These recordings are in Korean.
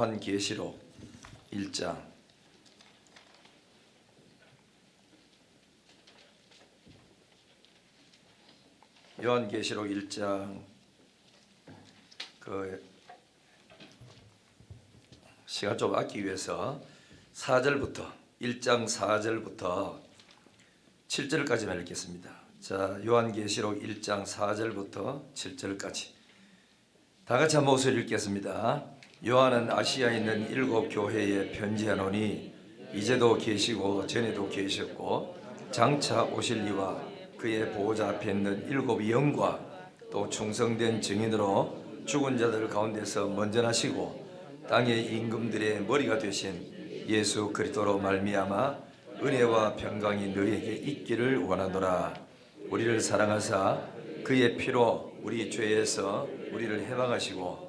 요한계시록 1장. 요한계시록 1장 시간 좀 아끼기 위해서 4절부터 1장 4절부터 7절까지만 읽겠습니다. 자, 요한계시록 1장 4절부터 7절까지 다 같이 한 목소리 읽겠습니다. 요한은 아시아에 있는 7 교회에 편지하노니 이제도 계시고 전에도 계셨고 장차 오실 이와 그의 보호자 앞에 있는 7 영과 또 충성된 증인으로 죽은 자들 가운데서 먼저 나시고 땅의 임금들의 머리가 되신 예수 그리스도로 말미암아 은혜와 평강이 너희에게 있기를 원하노라. 우리를 사랑하사 그의 피로 우리 죄에서 우리를 해방하시고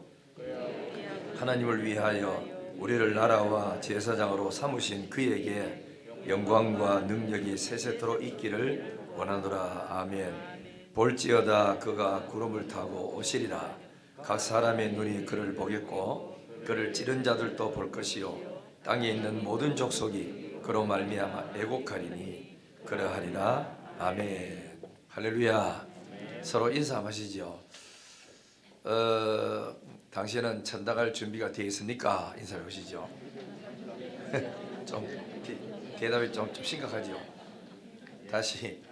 하나님을 위하여 우리를 나라와 제사장으로 삼으신 그에게 영광과 능력이 세세토록 있기를 원하노라. 아멘. 볼지어다 그가 구름을 타고 오시리라. 각 사람의 눈이 그를 보겠고 그를 찌른 자들도 볼 것이요 땅에 있는 모든 족속이 그로 말미암아 애곡하리니 그러하리라. 아멘. 할렐루야. 서로 인사 한번 하시죠. 당신은 천당 갈 준비가 되어 있습니까? 인사해 보시죠. 좀 대답이 좀 심각하죠. 다시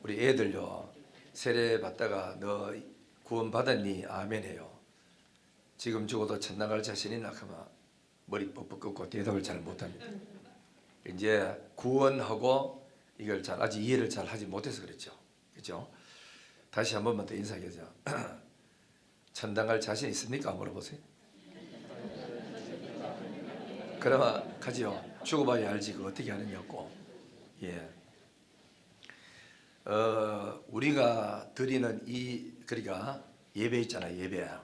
우리 애들요, 세례 받다가 너 구원 받았니? 아멘 해요. 지금 죽어도 천당 갈 자신 있나? 하면 머리 뻑뻑 꺾고 대답을 잘 못합니다. 이제 구원하고 이걸 잘 아직 이해를 잘 하지 못해서 그렇죠. 그렇죠? 다시 한 번만 더 인사하죠. 천당 갈 자신 있습니까? 물어보세요. 그러면 가지요. 죽어봐야 알지 그 어떻게 하느냐고. 예. 우리가 드리는 그러니까 예배 있잖아요.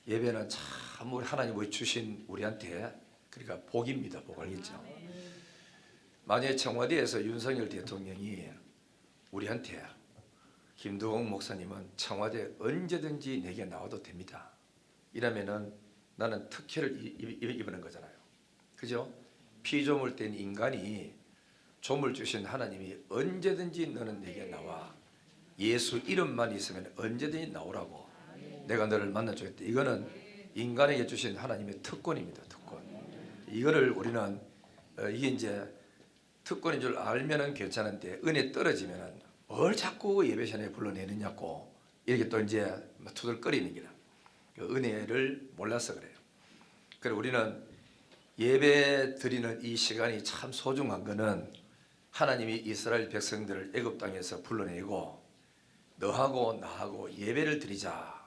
예배는 참 우리 하나님이 주신 우리한테 그러니까 복입니다. 복 알겠죠? 만약에 청와대에서 윤석열 대통령이 우리한테 김두공 목사님은 청와대 언제든지 내게 나와도 됩니다. 이러면은 나는 특혜를 입는 거잖아요. 그죠? 피조물 된 인간이 조물 주신 하나님이 언제든지 너는 내게 나와. 예수 이름만 있으면 언제든지 나오라고. 내가 너를 만나주겠다. 이거는 인간에게 주신 하나님의 특권입니다. 특권. 이거를 우리는 이게 이제 특권인 줄 알면은 괜찮은데 은혜 떨어지면은 뭘 자꾸 예배 시간에 불러내느냐고 이렇게 또 이제 투덜거리는 게라. 은혜를 몰라서 그래요. 그래서 우리는 예배 드리는 이 시간이 참 소중한 거는 하나님이 이스라엘 백성들을 애굽 땅에서 불러내고 너하고 나하고 예배를 드리자.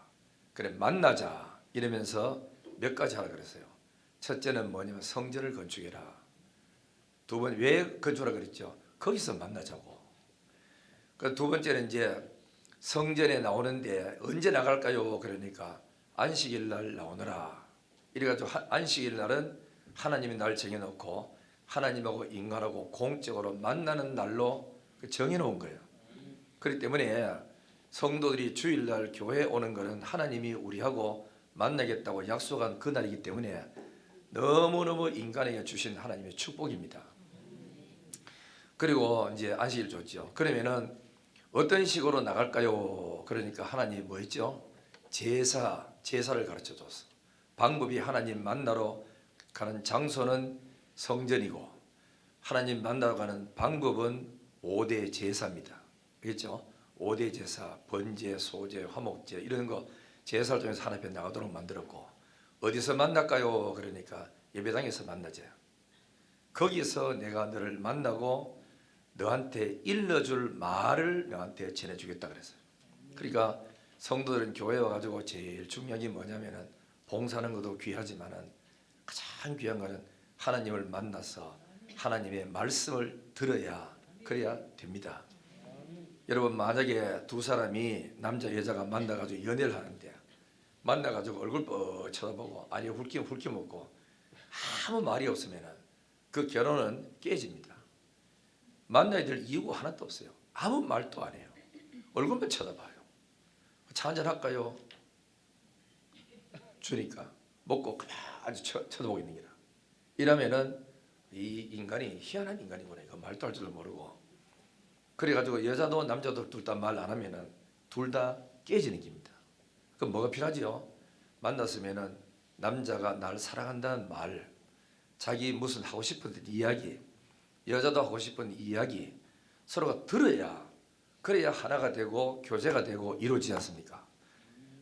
그래 만나자. 이러면서 몇 가지 하라 그랬어요. 첫째는 뭐냐면 성전을 건축해라. 두 번 왜 건축하라 그랬죠? 거기서 만나자고. 두 번째는 이제 성전에 나오는데 언제 나갈까요? 그러니까 안식일 날 나오너라. 이래가지고 안식일 날은 하나님이 날 정해놓고 하나님하고 인간하고 공적으로 만나는 날로 정해놓은 거예요. 그렇기 때문에 성도들이 주일날 교회에 오는 것은 하나님이 우리하고 만나겠다고 약속한 그날이기 때문에 너무너무 인간에게 주신 하나님의 축복입니다. 그리고 이제 안식일 줬죠. 그러면은 어떤 식으로 나갈까요? 그러니까 하나님이 뭐 했죠? 제사를 가르쳐 줬어. 방법이 하나님 만나러 가는 장소는 성전이고 하나님 만나러 가는 방법은 5대 제사입니다. 알겠죠? 5대 제사, 번제, 소제, 화목제 이런 거 제사를 통해서 하나님 앞에 나가도록 만들었고 어디서 만날까요? 그러니까 예배당에서 만나자. 거기서 내가 너를 만나고 너한테 일러줄 말을 너한테 전해주겠다 그랬어요. 그러니까 성도들은 교회에 와가지고 제일 중요한 게 뭐냐면은 봉사하는 것도 귀하지만은 가장 귀한 거는 하나님을 만나서 하나님의 말씀을 들어야 그래야 됩니다. 여러분 만약에 두 사람이 남자 여자가 만나가지고 연애를 하는데 만나가지고 얼굴 뻗 쳐다보고 아니 훌낌 먹고 아무 말이 없으면은 그 결혼은 깨집니다. 만나야 될 이유가 하나도 없어요. 아무 말도 안 해요. 얼굴만 쳐다봐요. 차 한잔 할까요? 주니까 먹고 그냥 아주 쳐다보고 있는 게라. 이러면은 이 인간이 희한한 인간이구나. 이거 말도 할 줄도 모르고. 그래가지고 여자도 남자도 둘 다 말 안 하면은 둘 다 깨지는 겁니다. 그럼 뭐가 필요하지요? 만났으면은 남자가 날 사랑한다는 말, 자기 무슨 하고 싶은 이야기, 여자도 하고 싶은 이야기 서로가 들어야, 그래야 하나가 되고 교제가 되고 이루어지지 않습니까?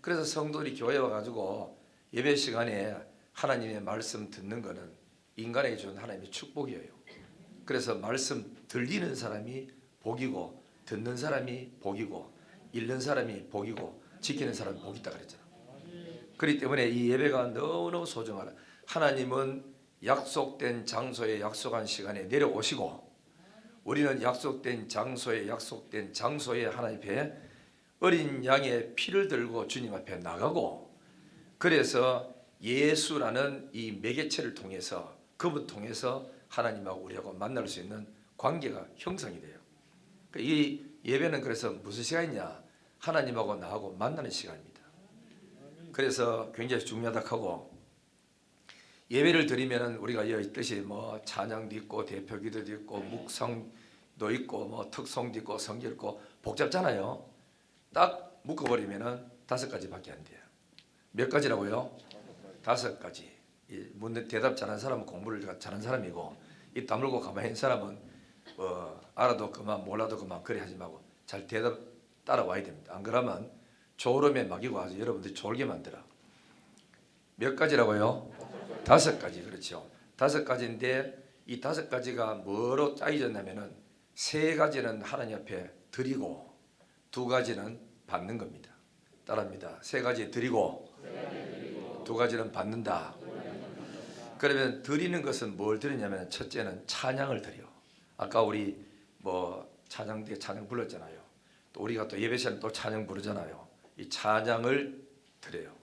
그래서 성도들이 교회에 와가지고 예배 시간에 하나님의 말씀 듣는 거는 인간에게 준 하나님의 축복이에요. 그래서 말씀 들리는 사람이 복이고, 듣는 사람이 복이고, 읽는 사람이 복이고, 지키는 사람이 복이 있다 그랬잖아. 그렇기 때문에 이 예배가 너무너무 소중하다. 하나님은 약속된 장소에 약속한 시간에 내려오시고, 우리는 약속된 장소에 하나님 앞에 어린 양의 피를 들고 주님 앞에 나가고, 그래서 예수라는 이 매개체를 통해서, 그분 통해서 하나님하고 우리하고 만날 수 있는 관계가 형성이 돼요. 이 예배는 그래서 무슨 시간이냐? 하나님하고 나하고 만나는 시간입니다. 그래서 굉장히 중요하다 하고, 예배를 드리면 우리가 있듯이 뭐 찬양도 있고 대표기도도 있고 묵상도 있고 뭐 특송도 있고 성경 있고 복잡잖아요. 딱 묶어버리면은 5가지밖에 안 돼요. 몇 가지라고요? 5가지. 묻는 대답 잘하는 사람은 공부를 잘하는 사람이고, 입 다물고 가만히 있는 사람은 알아도 그만 몰라도 그만 그래 하지 말고 잘 대답 따라와야 됩니다. 안 그러면 졸음에 막이고 아주 여러분들이 졸게 만들어. 몇 가지라고요? 5가지. 그렇죠. 5가지인데 이 5가지가 뭐로 짜여졌냐면은 3가지는 하나님 앞에 드리고 2가지는 받는 겁니다. 따라합니다. 3가지 드리고 2가지는 받는다. 그러면 드리는 것은 뭘 드리냐면, 첫째는 찬양을 드려. 아까 우리 뭐 찬양 불렀잖아요. 또 우리가 또 예배 시간에 또 찬양 부르잖아요. 이 찬양을 드려요.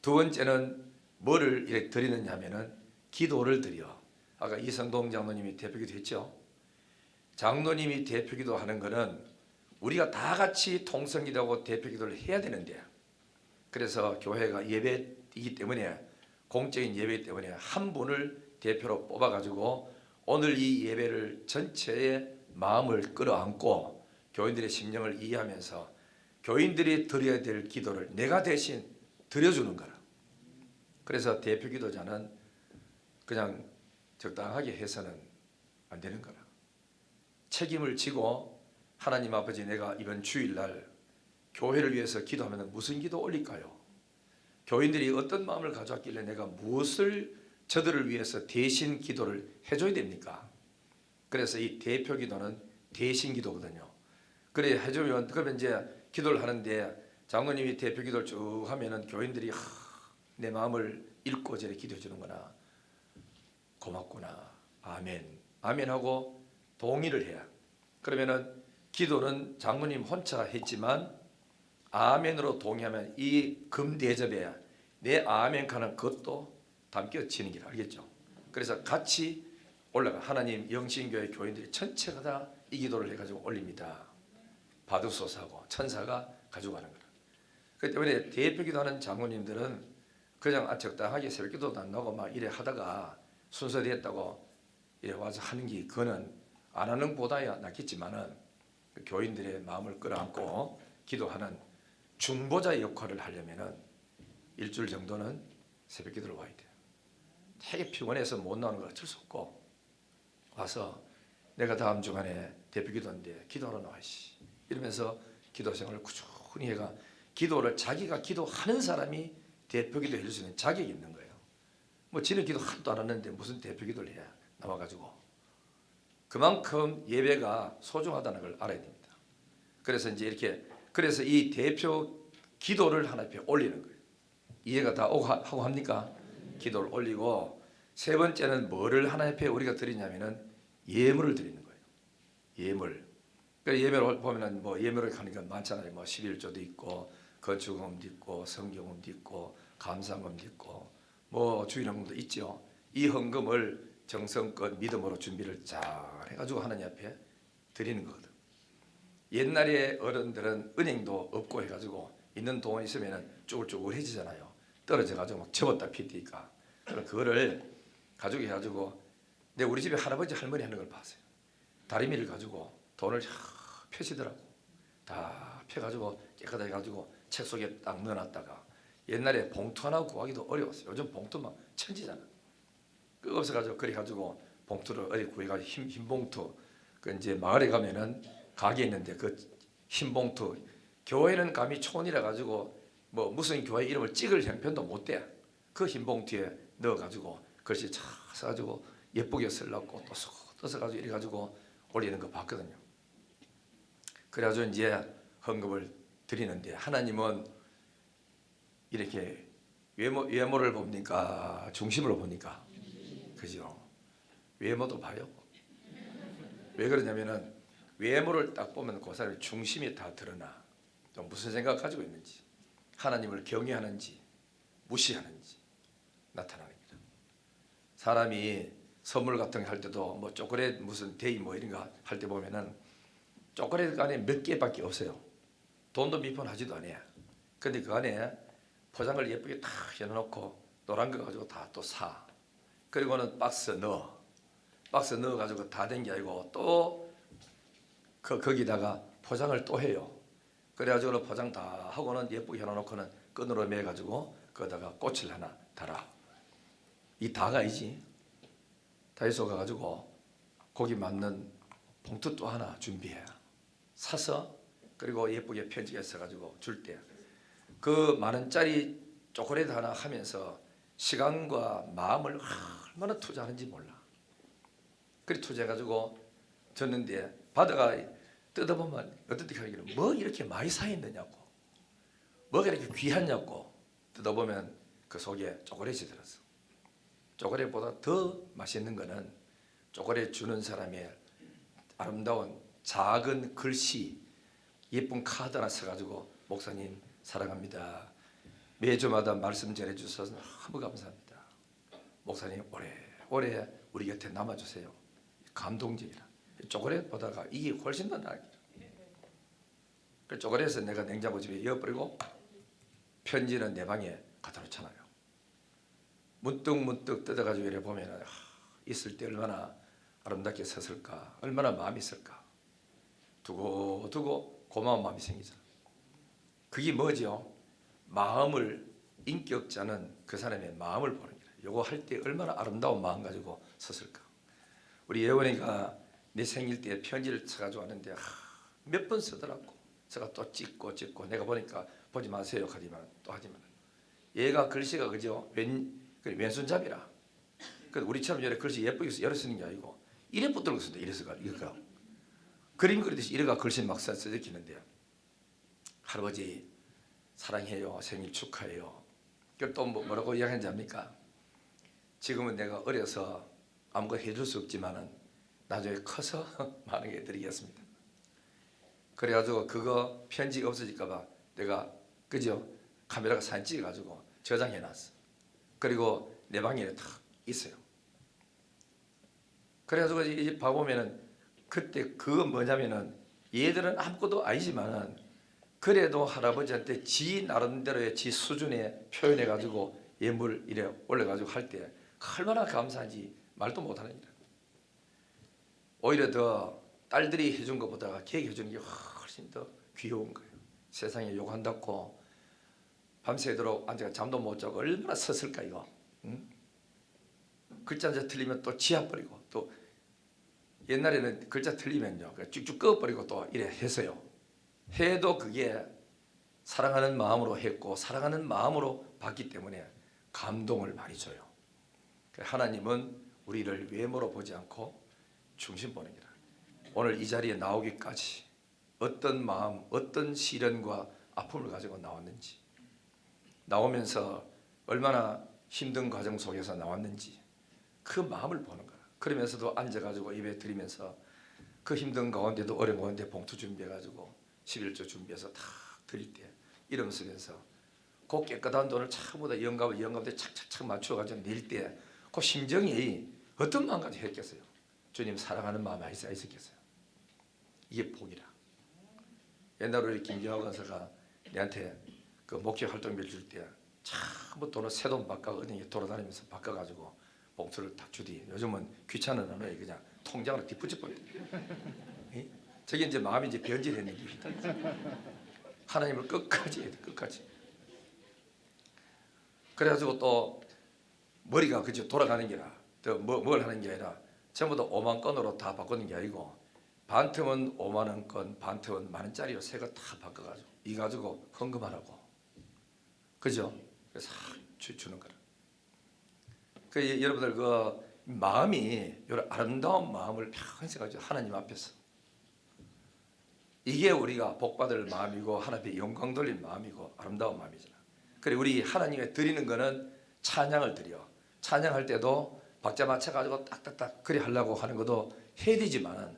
2번째는 뭐를 이렇게 드리느냐 하면은 기도를 드려. 아까 이성동 장로님이 대표기도 했죠. 장로님이 대표기도 하는 거는 우리가 다 같이 통성기도하고 대표기도를 해야 되는데, 그래서 교회가 예배이기 때문에, 공적인 예배이기 때문에 한 분을 대표로 뽑아가지고 오늘 이 예배를 전체의 마음을 끌어안고 교인들의 심령을 이해하면서 교인들이 드려야 될 기도를 내가 대신 드려주는 거라. 그래서 대표기도자는 그냥 적당하게 해서는 안 되는 거라. 책임을 지고, 하나님 아버지, 내가 이번 주일날 교회를 위해서 기도하면 무슨 기도 올릴까요? 교인들이 어떤 마음을 가져왔길래 내가 무엇을 저들을 위해서 대신 기도를 해줘야 됩니까? 그래서 이 대표 기도는 대신 기도거든요. 그래 해주면, 그러면 이제 기도를 하는데 장로님이 대표 기도를 쭉 하면은 교인들이 내 마음을 읽고 저래 기도해 주는구나, 고맙구나, 아멘, 아멘 하고 동의를 해야. 그러면은 기도는 장로님 혼자 했지만 아멘으로 동의하면 이 금대접에 내 아멘 하는 것도 담겨지는 길, 알겠죠? 그래서 같이 올라가. 하나님 영신교회 교인들이 전체가 다 이 기도를 해가지고 올립니다. 받으소서 하고 천사가 가져가는 거라. 그렇기 때문에 대표 기도하는 장로님들은 그냥 적당하게 새벽 기도도 안 나고 막 이래 하다가 순서됐다고 이래 와서 하는 게, 그거는 안 하는 보다야 낫겠지만은 교인들의 마음을 끌어안고 기도하는 중보자의 역할을 하려면은 일주일 정도는 새벽 기도를 와야 돼요. 되게 피곤해서 못 나오는 걸 어쩔 수 없고 와서 내가 다음 주간에 대표 기도인데 기도하러 나와야지 이러면서 기도 생활을 꾸준히 해가, 기도를 자기가 기도하는 사람이 대표 기도 해줄 수 있는 자격이 있는 거예요. 뭐 지는 기도 하나도 안 하는데 무슨 대표 기도를 해야 나와가지고. 그만큼 예배가 소중하다는 걸 알아야 됩니다. 그래서 이제 이렇게, 그래서 이 대표 기도를 하나님 앞에 올리는 거예요. 이해가 다 하고 합니까? 기도를 올리고, 3번째는 뭐를 하나님 앞에 우리가 드리냐면은 예물을 드리는 거예요. 예물. 그래서 예물을 보면은 뭐 예물을 하는 건 많잖아요. 뭐 11조도 있고 건축금도 있고 성경금도 있고 감사금도 있고 뭐 주일헌금도 있죠. 이 헌금을 정성껏 믿음으로 준비를 잘 해가지고 하나님 앞에 드리는 거거든. 옛날에 어른들은 은행도 없고 해가지고 있는 돈 있으면 쭈글쭈글해지잖아요. 떨어져가지고 막 접었다 피니까. 그럼 그거를 가지고 해가지고 내 우리 집에 할아버지 할머니 하는 걸 봤어요. 다리미를 가지고 돈을 펴시더라고. 다 펴가지고 깨끗하게 가지고 책 속에 딱 넣어놨다가 옛날에 봉투 하나 구하기도 어려웠어요. 요즘 봉투 막 천지잖아. 그거 없어가지고 그래 가지고 봉투를 어디 구해가지고 흰 봉투 그 이제 마을에 가면은 가게 있는데 그 흰 봉투 교회는 감히 촌이라 가지고 뭐 무슨 교회 이름을 찍을 형편도 못 돼. 그 흰 봉투에 넣어가지고 글씨 차 써가지고 예쁘게 쓰려고 또 써가지고 이래 가지고 올리는 거 봤거든요. 그래가지고 이제 헌금을 드리는데 하나님은 이렇게 외모를 봅니까? 중심으로 봅니까? 그죠? 외모도 봐요. 왜 그러냐면은 외모를 딱 보면 그 사람의 중심이 다 드러나. 또 무슨 생각 가지고 있는지, 하나님을 경외하는지, 무시하는지 나타납니다. 사람이 선물 같은 거 할 때도 뭐 초콜릿 무슨 데이 뭐 이런 거 할 때 보면은 초콜릿 안에 몇 개밖에 없어요. 돈도 미분하지도 않아요. 근데 그 안에 포장을 예쁘게 딱 해놓고 노란 거 가지고 다 또 사. 그리고는 박스 넣어가지고 다 된 게 아니고 또 거기다가 포장을 또 해요. 그래가지고 포장 다 하고는 예쁘게 해놓고는 끈으로 매가지고 거기다가 꽃을 하나 달아. 이 다가 아니지. 다이소 가가지고 거기 맞는 봉투 또 하나 준비해. 사서 그리고 예쁘게 편지게 써가지고 줄 때 그 만 원짜리 초콜릿 하나 하면서 시간과 마음을 얼마나 투자하는지 몰라. 그리 투자해가지고 줬는데 받아가 뜯어보면 어떻게 하기를 뭐 이렇게 많이 사있느냐고, 뭐가 이렇게 귀하냐고 뜯어보면 그 속에 초콜릿이 들었어. 초콜릿보다 더 맛있는 거는 초콜릿 주는 사람의 아름다운 작은 글씨, 예쁜 카드 하나 써가지고 목사님 사랑합니다. 매주마다 말씀 전해주셔서 너무 감사합니다. 목사님 오래 우리 곁에 남아주세요. 감동적이라. 초콜릿 보다가 이게 훨씬 더 나아요. 그 초콜릿을 내가 냉장고 집에 이어버리고 편지는 내 방에 갖다 놓잖아요. 문득 뜯어가지고 이래 보면 있을 때 얼마나 아름답게 썼을까, 얼마나 마음이 있을까. 두고 고마운 마음이 생기잖아. 그게 뭐죠? 마음을, 인격자는 그 사람의 마음을 보는 거야. 요거 할 때 얼마나 아름다운 마음 가지고 썼을까. 우리 예원이가 내 생일 때 편지를 써가지고 왔는데 몇 번 쓰더라고. 제가 또 찍고 내가 보니까 보지 마세요 하지만 또 하지만 얘가 글씨가 그죠? 왼손잡이라. 우리처럼 이렇게 글씨 예쁘게 여러 쓰는 게 아니고 이래 붙들고 쓴다. 이래서가 이거 그림 그리듯이 이래가 글씨 막 써지키는데 할아버지 사랑해요. 생일 축하해요. 또 뭐라고 이야기하는지 압니까? 지금은 내가 어려서 아무것도 해줄 수 없지만은 나중에 커서 많은 게 드리겠습니다. 그래가지고 그거 편지 없어질까봐 내가 그죠? 카메라가 사진 찍어가지고 저장해놨어. 그리고 내 방에 딱 있어요. 그래가지고 이제 봐보면은 그때 그거 뭐냐면은 얘들은 아무것도 아니지만은 그래도 할아버지한테 지 나름대로의 지 수준에 표현해가지고 예물 이래 올려가지고 할 때 얼마나 감사한지 말도 못하는 일이야. 오히려 더 딸들이 해준 것보다 걔가 해주는 게 훨씬 더 귀여운 거예요. 세상에 욕한다고 밤새도록 앉아가 잠도 못 자고 얼마나 섰을까 이거. 응? 글자 한자 틀리면 또 지압버리고 또 옛날에는 글자 틀리면요 쭉쭉 꺼버리고 또 이래 했어요. 해도 그게 사랑하는 마음으로 했고 사랑하는 마음으로 받기 때문에 감동을 많이 줘요. 하나님은 우리를 외모로 보지 않고 중심 보는 거라. 오늘 이 자리에 나오기까지 어떤 마음, 어떤 시련과 아픔을 가지고 나왔는지, 나오면서 얼마나 힘든 과정 속에서 나왔는지 그 마음을 보는 거야. 그러면서도 앉아가지고 예배 드리면서 그 힘든 가운데도 어려운 가운데 봉투 준비해가지고 11조 준비해서 다 드릴 때 이름 쓰면서 그 깨끗한 돈을 차보다 영감에 착착착 맞춰가지고 낼 때 그 심정이 어떤 마음까지 했겠어요? 주님 사랑하는 마음이 있었겠어요? 이게 복이라. 옛날 우리 김경화 권사가 내한테 그 목회 활동비를 줄 때 전부 돈을 새 돈 바꿔 은행에 돌아다니면서 바꿔가지고 봉투를 딱 주디. 요즘은 귀찮은 언어에 그냥 통장으로 뒷붙여버려. 저게 이제 마음이 이제 변질했는 일이다. 하나님을 끝까지 해야 돼, 끝까지. 그래가지고 또 머리가 그저 돌아가는 게라, 또 뭘 하는 게 아니라 전부 다 5만 건으로 다 바꾸는 게 아니고 반 틈은 5만 원 건, 반 틈은 만 원짜리로 새 거 다 바꿔가지고 이 가지고 헌금하라고. 그죠? 그래서 주는 거라. 그 여러분들 그 마음이 이런 아름다운 마음을 평생 가지고 하나님 앞에서 이게 우리가 복받을 마음이고 하나님의 영광 돌린 마음이고 아름다운 마음이잖아. 그래 우리 하나님에 드리는 거는 찬양을 드려. 찬양할 때도 박자 맞춰 가지고 딱딱딱 그리 하려고 하는 것도 해야 되지만은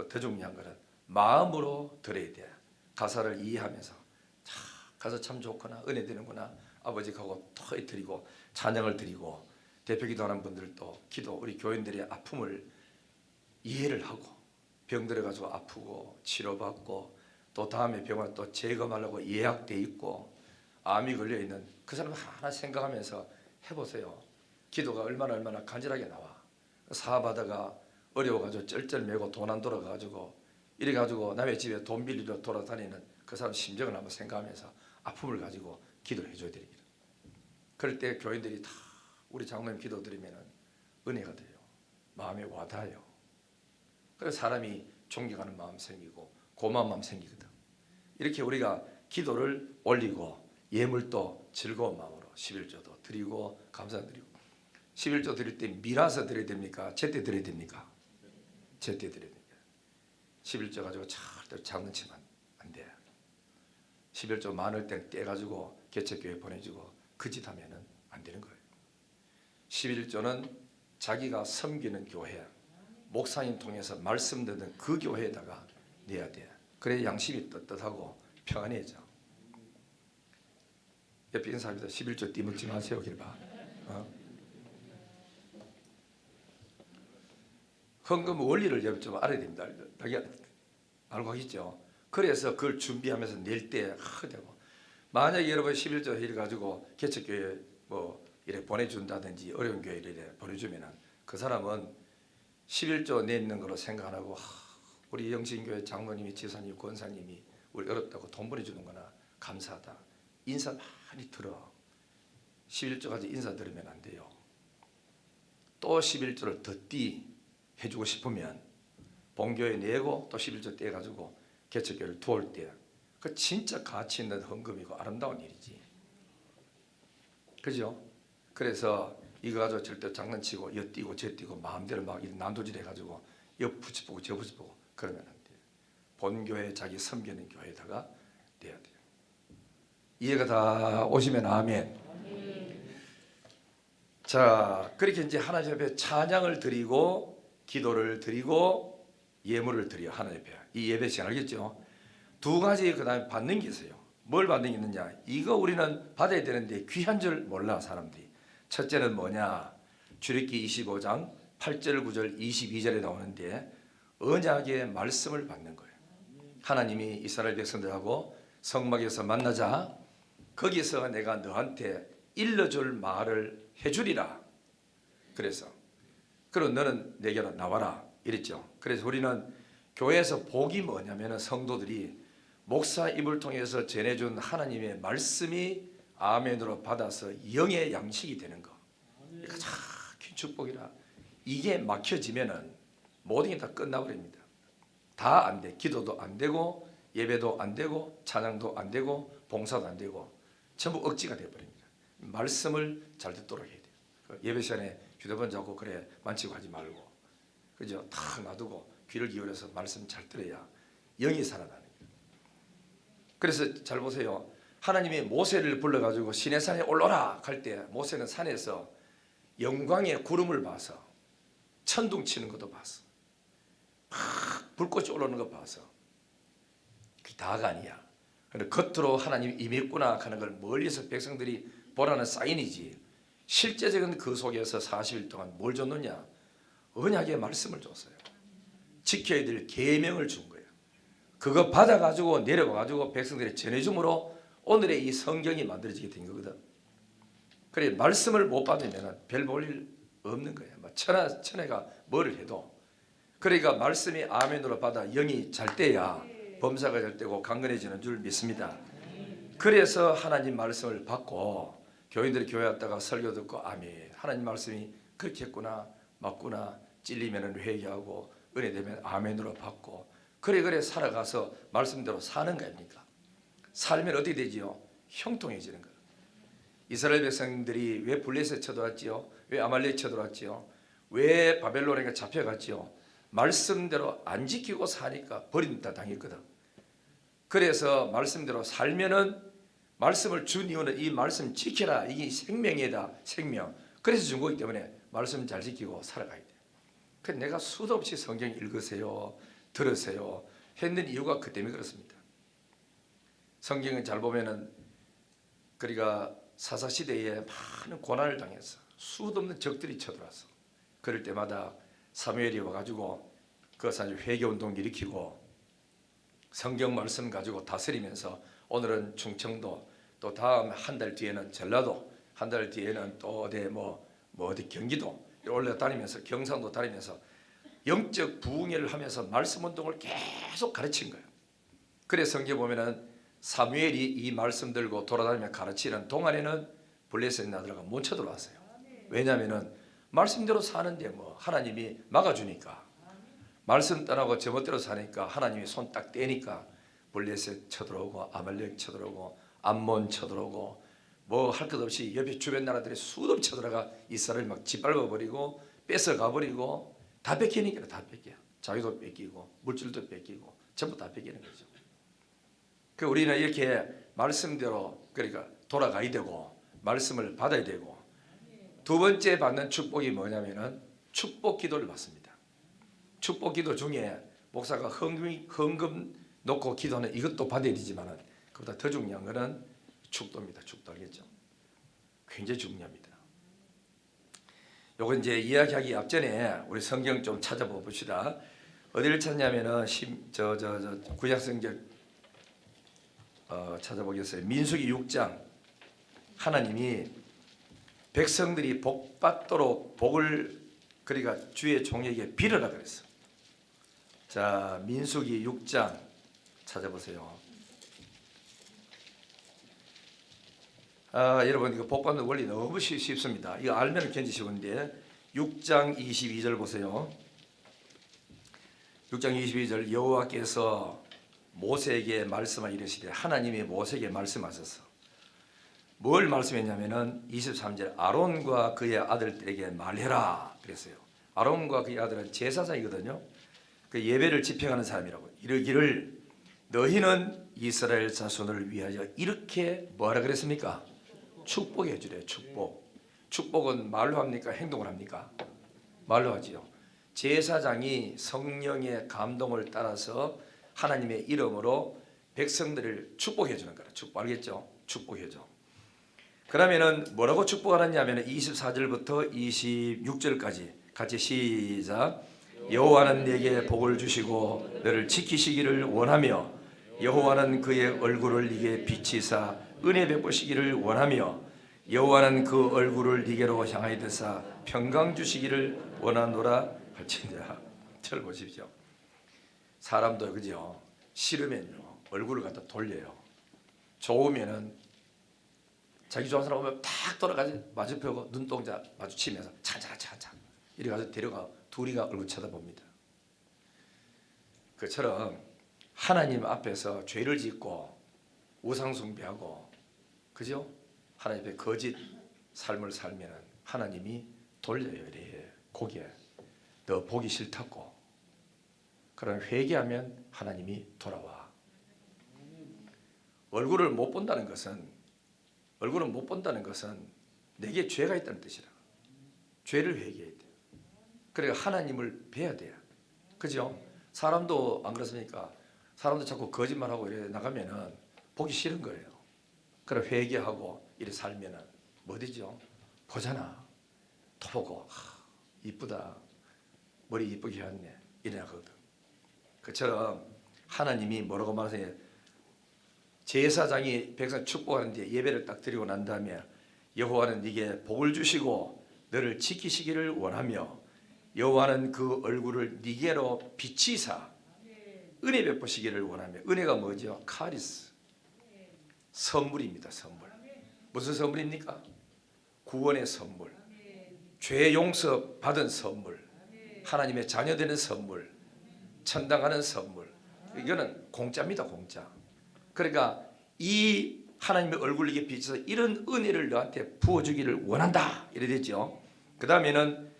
더 중요한 거는 마음으로 드려야 돼. 가사를 이해하면서 가사 참 좋구나, 은혜 되는구나, 아버지하고 토에 드리고 찬양을 드리고 대표 기도하는 분들도 기도, 우리 교인들의 아픔을 이해를 하고 병 들어가지고 아프고 치료받고 또 다음에 병원 또 재검하려고 예약돼 있고 암이 걸려 있는 그 사람 하나 생각하면서 해보세요. 기도가 얼마나 간절하게 나와. 사업하다가 어려워가지고 쩔쩔매고 돈 안 돌아가가지고 이래가지고 남의 집에 돈 빌리러 돌아다니는 그 사람 심정을 한번 생각하면서 아픔을 가지고 기도를 해줘야 됩니다. 그럴 때 교인들이 다 우리 장로님 기도 드리면 은혜가 돼요. 마음에 와닿아요. 그래서 사람이 존경하는 마음 생기고 고마운 마음 생기거든. 이렇게 우리가 기도를 올리고 예물도 즐거운 마음으로 11조도 드리고 감사드리고 11조 드릴 때 밀어서 드려야 됩니까? 제때 드려야 됩니까? 제때 드려야 됩니다. 11조 가지고 절대 장난치면 안 돼. 11조 많을 때 떼가지고 개척교회 보내주고 그 짓 하면은 안 되는 거예요. 11조는 자기가 섬기는 교회, 목사님 통해서 말씀 듣는 그 교회에다가 내야 돼. 그래야 양심이 떳떳하고 평안해져. 옆에 있는 사람들 11조 띠먹지 마세요. 길봐. 헌금 원리를 좀 알아야 됩니다. 알고 계시죠? 그래서 그걸 준비하면서 낼 때 되고 만약에 여러분 11조 일 가지고 개척교회 뭐 이래 보내준다든지 어려운 교회를 이래 보내주면은 그 사람은 11조 내는 걸로 생각 안 하고 우리 영신교회 장로님이 지사님 권사님이 우리 어렵다고 돈 보내주는구나 감사하다 인사 많이 들어. 11조 가지고 인사 들으면 안 돼요. 또 11조를 더 해주고 싶으면 본교회 내고 또 11조 떼가지고 개척교회를 도울 때 그 진짜 가치 있는 헌금이고 아름다운 일이지. 그죠? 그래서 이거 가지고 절대 장난치고 엿뛰고 저뛰고 마음대로 막 난도질 해가지고 옆 붙여보고 저 붙여보고 그러면 안 돼요. 본교회 자기 섬기는 교회에다가 내야 돼요. 이해가 다 오시면 아멘. 자, 그렇게 이제 하나님 앞에 찬양을 드리고 기도를 드리고 예물을 드려 하나님 앞에. 이 예배 시간 알겠죠? 두 가지 그다음에 받는 게 있어요. 뭘 받는 게 있느냐? 이거 우리는 받아야 되는데 귀한 줄 몰라 사람들이. 첫째는 뭐냐? 출애굽기 25장 8절 9절 22절에 나오는데 언약의 말씀을 받는 거예요. 하나님이 이스라엘 백성들하고 성막에서 만나자 거기서 내가 너한테 일러줄 말을 해주리라. 그래서 그럼 너는 내게로 나와라 이랬죠. 그래서 우리는 교회에서 복이 뭐냐면 성도들이 목사 입을 통해서 전해준 하나님의 말씀이 아멘으로 받아서 영의 양식이 되는 거. 이거 참 큰 축복이라. 이게 막혀지면은 모든 게 다 끝나버립니다. 다 안 돼. 기도도 안 되고 예배도 안 되고 찬양도 안 되고 봉사도 안 되고 전부 억지가 되어버립니다. 말씀을 잘 듣도록 해야 돼요. 예배 시간에 휴대폰 잡고 그래 만지고 하지 말고 그죠? 탁 놔두고 귀를 기울여서 말씀 잘 들어야 영이 살아나는 거예요. 그래서 잘 보세요. 하나님이 모세를 불러가지고 시내산에 올라라 할 때 모세는 산에서 영광의 구름을 봐서 천둥 치는 것도 봤어. 불꽃이 올라오는 거 봐서 그게 다가 아니야. 근데 겉으로 하나님이 임했구나 하는 걸 멀리서 백성들이 보라는 사인이지. 실제적인 그 속에서 40일 동안 뭘 줬느냐? 언약의 말씀을 줬어요. 지켜야 될 계명을 준 거예요. 그거 받아가지고 내려가가지고 백성들이 전해줌으로 오늘의 이 성경이 만들어지게 된 거거든. 그래 말씀을 못 받으면 별 볼 일 없는 거예요. 뭐 천하가 뭐를 해도. 그러니까 말씀이 아멘으로 받아 영이 잘 때야 범사가 잘 때고 강건해지는 줄 믿습니다. 그래서 하나님 말씀을 받고 교인들이 교회 왔다가 설교 듣고 아멘, 하나님 말씀이 그렇게 했구나, 맞구나, 찔리면 회개하고 은혜 되면 아멘으로 받고 그래 살아가서 말씀대로 사는 거 아닙니까? 살면 어떻게 되지요? 형통해지는 거예요. 이스라엘 백성들이 왜 블레셋에 쳐들어왔지요? 왜 아말렉에 쳐들어왔지요? 왜 바벨론에 잡혀갔지요? 말씀대로 안 지키고 사니까 버림다 당했거든. 그래서 말씀대로 살면은 말씀을 준 이유는 이 말씀 지켜라, 이게 생명이다, 생명. 그래서 준 거기 때문에 말씀 잘 지키고 살아가야 돼. 그래서 내가 수도 없이 성경 읽으세요, 들으세요 했는 이유가 그 때문에 그렇습니다. 성경을 잘 보면은 그러니까 사사시대에 많은 고난을 당해서 수도 없는 적들이 쳐들어와서 그럴 때마다 사무엘이 와가지고 그것을 회개운동 일으키고 성경 말씀 가지고 다스리면서 오늘은 충청도, 또 다음 한 달 뒤에는 전라도, 한 달 뒤에는 또 어디 경기도 올라다니면서 경상도 다니면서 영적 부흥회를 하면서 말씀 운동을 계속 가르친 거예요. 그래서 성경 보면은 사무엘이 이 말씀 들고 돌아다니며 가르치는 동안에는 블레셋 나라가 못 쳐들어왔어요. 왜냐하면은 말씀대로 사는데 뭐 하나님이 막아주니까, 말씀 떠나고 제멋대로 사니까 하나님이 손 딱 떼니까 블레셋 쳐들어오고 아말렉 쳐들어오고 암몬 쳐들어오고 뭐 할 것 없이 옆에 주변 나라들이 수도 없이 쳐들어가 이스라엘 막 짓밟아 버리고 뺏어가 버리고 다 뺏기니까 다 뺏겨. 자기도 뺏기고 물질도 뺏기고 전부 다 뺏기는 거죠. 그 우리는 이렇게 말씀대로 그러니까 돌아가야 되고 말씀을 받아야 되고, 두 번째 받는 축복이 뭐냐면은 축복 기도를 받습니다. 축복 기도 중에 목사가 헌금 놓고 기도하는 이것도 받아야 되지만은 그보다 더 중요한 거는 축도입니다. 축도 알겠죠? 굉장히 중요합니다. 요건 이제 이야기하기 앞전에 우리 성경 좀 찾아보 봅시다. 어디를 찾냐면은 구약성경 찾아보겠어요. 민수기 6장. 하나님이 백성들이 복 받도록 복을 그러니까 주의 종에게 빌어라 그랬어. 자, 민수기 6장 찾아보세요. 여러분 이거 복 받는 원리 너무 쉽습니다. 이거 알면 굉장히 쉬운데 6장 22절 보세요. 6장 22절 여호와께서 모세에게 말씀하 이르시되, 하나님이 모세에게 말씀하셔서 뭘 말씀했냐면은 23절 아론과 그의 아들들에게 말해라 그랬어요. 아론과 그의 아들은 제사장이거든요. 그 예배를 집행하는 사람이라고. 이르기를 너희는 이스라엘 자손을 위하여 이렇게 뭐하라 그랬습니까? 축복해 주래. 축복. 축복은 말로 합니까? 행동을 합니까? 말로 하지요. 제사장이 성령의 감동을 따라서 하나님의 이름으로 백성들을 축복해 주는 거라. 축복 알겠죠? 축복해 줘. 그러면은 뭐라고 축복하느냐면 24절부터 26절까지 같이 시작. 여호와는 네게 복을 주시고 너를 지키시기를 원하며 여호와는 그의 얼굴을 네게 비치사 은혜 베푸시기를 원하며 여호와는 그 얼굴을 네게로 향하여 드사 평강 주시기를 원하노라 할지니라. 절 보십시오. 사람도 그죠? 싫으면요 얼굴을 갖다 돌려요. 좋으면은 자기 좋아하는 사람 오면 탁 돌아가지 마주펴고 눈동자 마주치면서 찬찬찬찬 이래가지고 데려가 둘이가 얼굴 쳐다봅니다. 그처럼 하나님 앞에서 죄를 짓고 우상 숭배하고 그죠? 하나님 앞에 거짓 삶을 살면 하나님이 돌려요. 이래 고개 너 보기 싫다고. 그럼 회개하면 하나님이 돌아와. 얼굴을 못 본다는 것은 내게 죄가 있다는 뜻이라. 죄를 회개해야 돼. 그러니까 하나님을 뵈야 돼요. 그죠? 사람도 안 그렇습니까? 사람도 자꾸 거짓말하고 이래 나가면은 보기 싫은 거예요. 그럼 회개하고 이래 살면은 뭐 되죠? 보잖아. 또 보고 이쁘다. 머리 이쁘게 했네. 이래 나거든. 그처럼 하나님이 뭐라고 말하세요? 제사장이 백성 축복하는데 예배를 딱 드리고 난 다음에 여호와는 네게 복을 주시고 너를 지키시기를 원하며 여호와는 그 얼굴을 네게로 비치사 은혜 베푸시기를 원하며. 은혜가 뭐죠? 카리스, 선물입니다. 선물. 무슨 선물입니까? 구원의 선물, 죄 용서 받은 선물, 하나님의 자녀 되는 선물, 천당하는 선물. 이거는 공짜입니다. 공짜. 그러니까 이 하나님의 얼굴에게 비춰서 이런 은혜를 너한테 부어주기를 원한다 이래 됐죠. 그 다음에는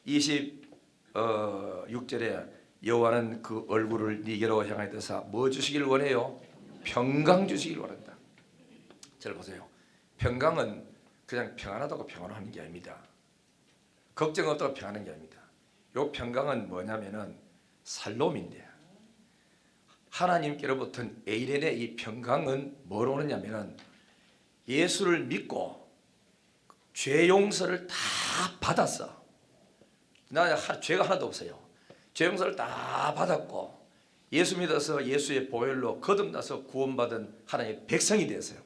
26절에 여호와는 그 얼굴을 네게로 향하여 드사 뭐 주시기를 원해요? 평강 주시기를 원한다. 잘 보세요. 평강은 그냥 평안하다고 평안하는 게 아닙니다. 걱정 없다고 평안한 게 아닙니다. 요 평강은 뭐냐면은 살롬인데, 하나님께로부터는 에이렌의 이 평강은 뭐로 오느냐면은 예수를 믿고 죄 용서를 다 받았어. 나 죄가 하나도 없어요. 죄 용서를 다 받았고 예수 믿어서 예수의 보혈로 거듭나서 구원받은 하나님의 백성이 되었어요.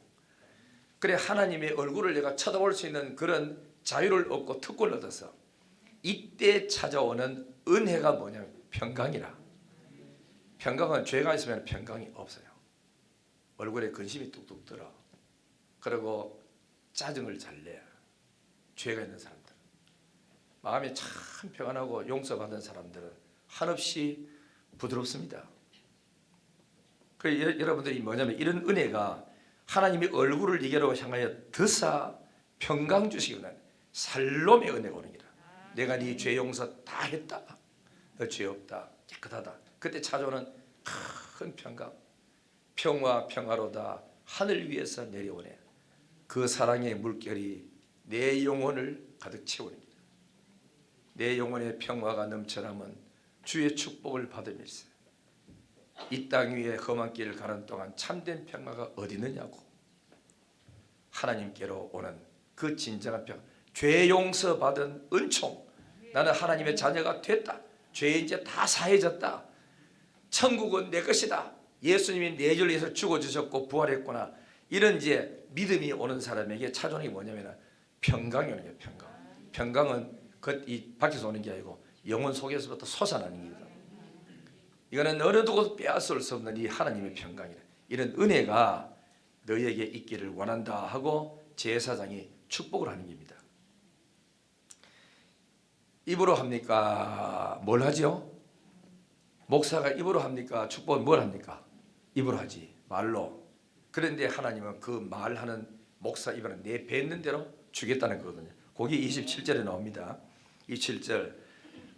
그래 하나님의 얼굴을 내가 쳐다볼 수 있는 그런 자유를 얻고 특권을 얻어서 이때 찾아오는 은혜가 뭐냐면 평강이라. 평강은 죄가 있으면 평강이 없어요. 얼굴에 근심이 뚝뚝 들어. 그리고 짜증을 잘 내. 죄가 있는 사람들, 마음이 참 평안하고 용서받은 사람들은 한없이 부드럽습니다. 그래서 여러분들이 뭐냐면 이런 은혜가 하나님의 얼굴을 네게로 향하여 드사 평강 주시기는 살롬의 은혜가 오는 기라. 내가 네 죄 용서 다 했다. 너 죄 없다. 깨끗하다. 그때 찾아오는 큰 평강, 평화 평화로다 하늘 위에서 내려오네. 그 사랑의 물결이 내 영혼을 가득 채우는 기라. 내 영혼의 평화가 넘쳐나면 주의 축복을 받으면서 이 땅 위에 험한 길을 가는 동안 참된 평화가 어디 있느냐고. 하나님께로 오는 그 진정한 평화, 죄 용서 받은 은총, 나는 하나님의 자녀가 됐다. 죄 이제 다 사해졌다. 천국은 내 것이다. 예수님이 내 죄를 위해서 죽어주셨고 부활했구나. 이런 이제 믿음이 오는 사람에게 찾아오는 게 뭐냐면 평강이 오는 거예요. 평강. 평강은 이 밖에서 오는 게 아니고 영혼 속에서부터 솟아나는 겁니다. 이거는 어느 누구도 빼앗을 수 없는 이 하나님의 평강이라. 이런 은혜가 너희에게 있기를 원한다 하고 제사장이 축복을 하는 겁니다. 입으로 합니까? 뭘 하죠? 목사가 입으로 합니까? 축복은 뭘 합니까? 입으로 하지, 말로. 그런데 하나님은 그 말하는 목사 입에는 내 뱉는 대로 주겠다는 거거든요. 거기 27절에 나옵니다. 27절,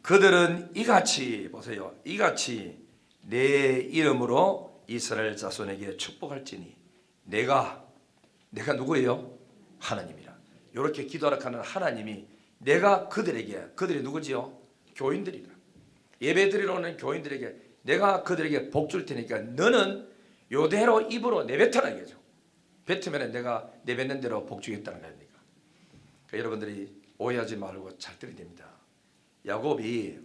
그들은 이같이, 보세요, 이같이 내 이름으로 이스라엘 자손에게 축복할지니 내가 누구예요? 하나님이라. 이렇게 기도하라 하는 하나님이 내가 그들에게, 그들이 누구지요? 교인들이다. 예배 드리러 오는 교인들에게 내가 그들에게 복 줄 테니까 너는 요대로 입으로 내뱉어라 이거죠. 뱉으면 내가 내뱉는 대로 복 주겠다는 거 아닙니까? 그러니까 여러분들이 오해하지 말고 잘 들어야 됩니다. 야곱이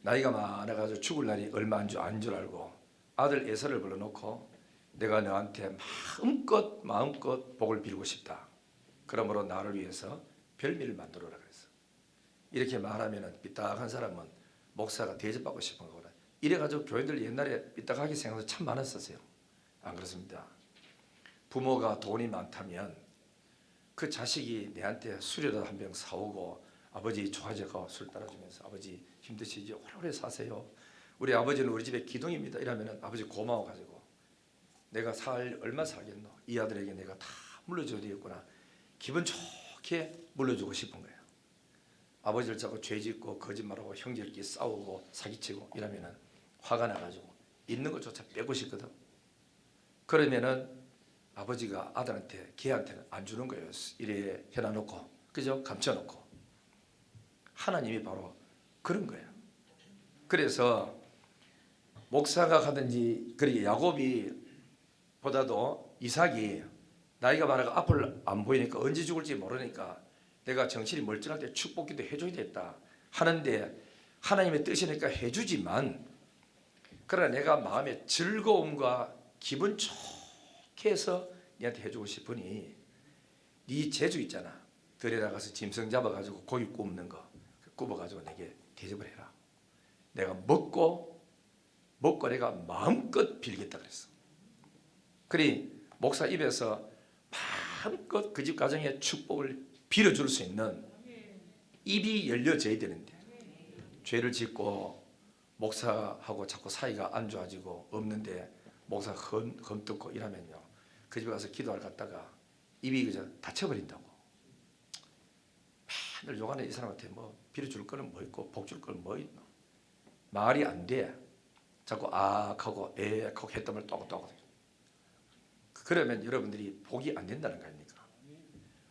나이가 많아가지고 죽을 날이 얼마 안 줄 알고 아들 에서를 불러놓고 내가 너한테 마음껏 복을 빌고 싶다. 그러므로 나를 위해서 별미를 만들어라 그랬어. 이렇게 말하면 삐딱한 사람은 목사가 대접받고 싶은 거구나. 이래가지고 교인들 옛날에 삐딱하게 생각해서 참 많았었어요. 안 그렇습니다. 부모가 돈이 많다면 그 자식이 내한테 술이라도 한 병 사오고 아버지 좋아져가 술 따라주면서 아버지 힘드시지 오래오래 사세요. 우리 아버지는 우리 집에 기둥입니다. 이러면 아버지 고마워가지고 내가 얼마 살겠노? 이 아들에게 내가 다 물려줘야 되겠구나. 기분 좋게 물려주고 싶은 거예요. 아버지를 자꾸 죄짓고 거짓말하고 형제끼리 싸우고 사기치고 이러면 화가 나가지고 있는 것조차 빼고 싶거든. 그러면은 아버지가 아들한테 걔한테는 안 주는 거예요. 이래 해놔놓고, 그죠? 감춰놓고. 하나님이 바로 그런 거예요. 그래서 목사가 가든지, 그러게 야곱이 보다도 이삭이 나이가 많아가 앞을 안 보이니까 언제 죽을지 모르니까 내가 정신이 멀쩡할 때 축복기도 해줘야 됐다 하는데 하나님의 뜻이니까 해주지만, 그러나 내가 마음의 즐거움과 기분 좋게 해서 너한테 해주고 싶으니 네 재주 있잖아. 들에 나가서 짐승 잡아가지고 고기 굽는 거 굽어가지고 내게 대접을 해라. 내가 먹고 내가 마음껏 빌겠다 그랬어. 그리 목사 입에서 마음껏 그 집 가정의 축복을 빌어줄 수 있는 입이 열려져야 되는데 죄를 짓고 목사하고 자꾸 사이가 안 좋아지고 없는데 목사 흠뜯고 이러면요, 그 집에 가서 기도하러 갔다가 입이 그저 다쳐버린다고. 맨날 욕하는 이 사람한테 뭐 빌어줄 거는 뭐 있고 복 줄 거는 뭐 있노. 말이 안 돼. 자꾸 악하고 애하고 했던 말 또고 그러면 여러분들이 복이 안 된다는 거 아닙니까?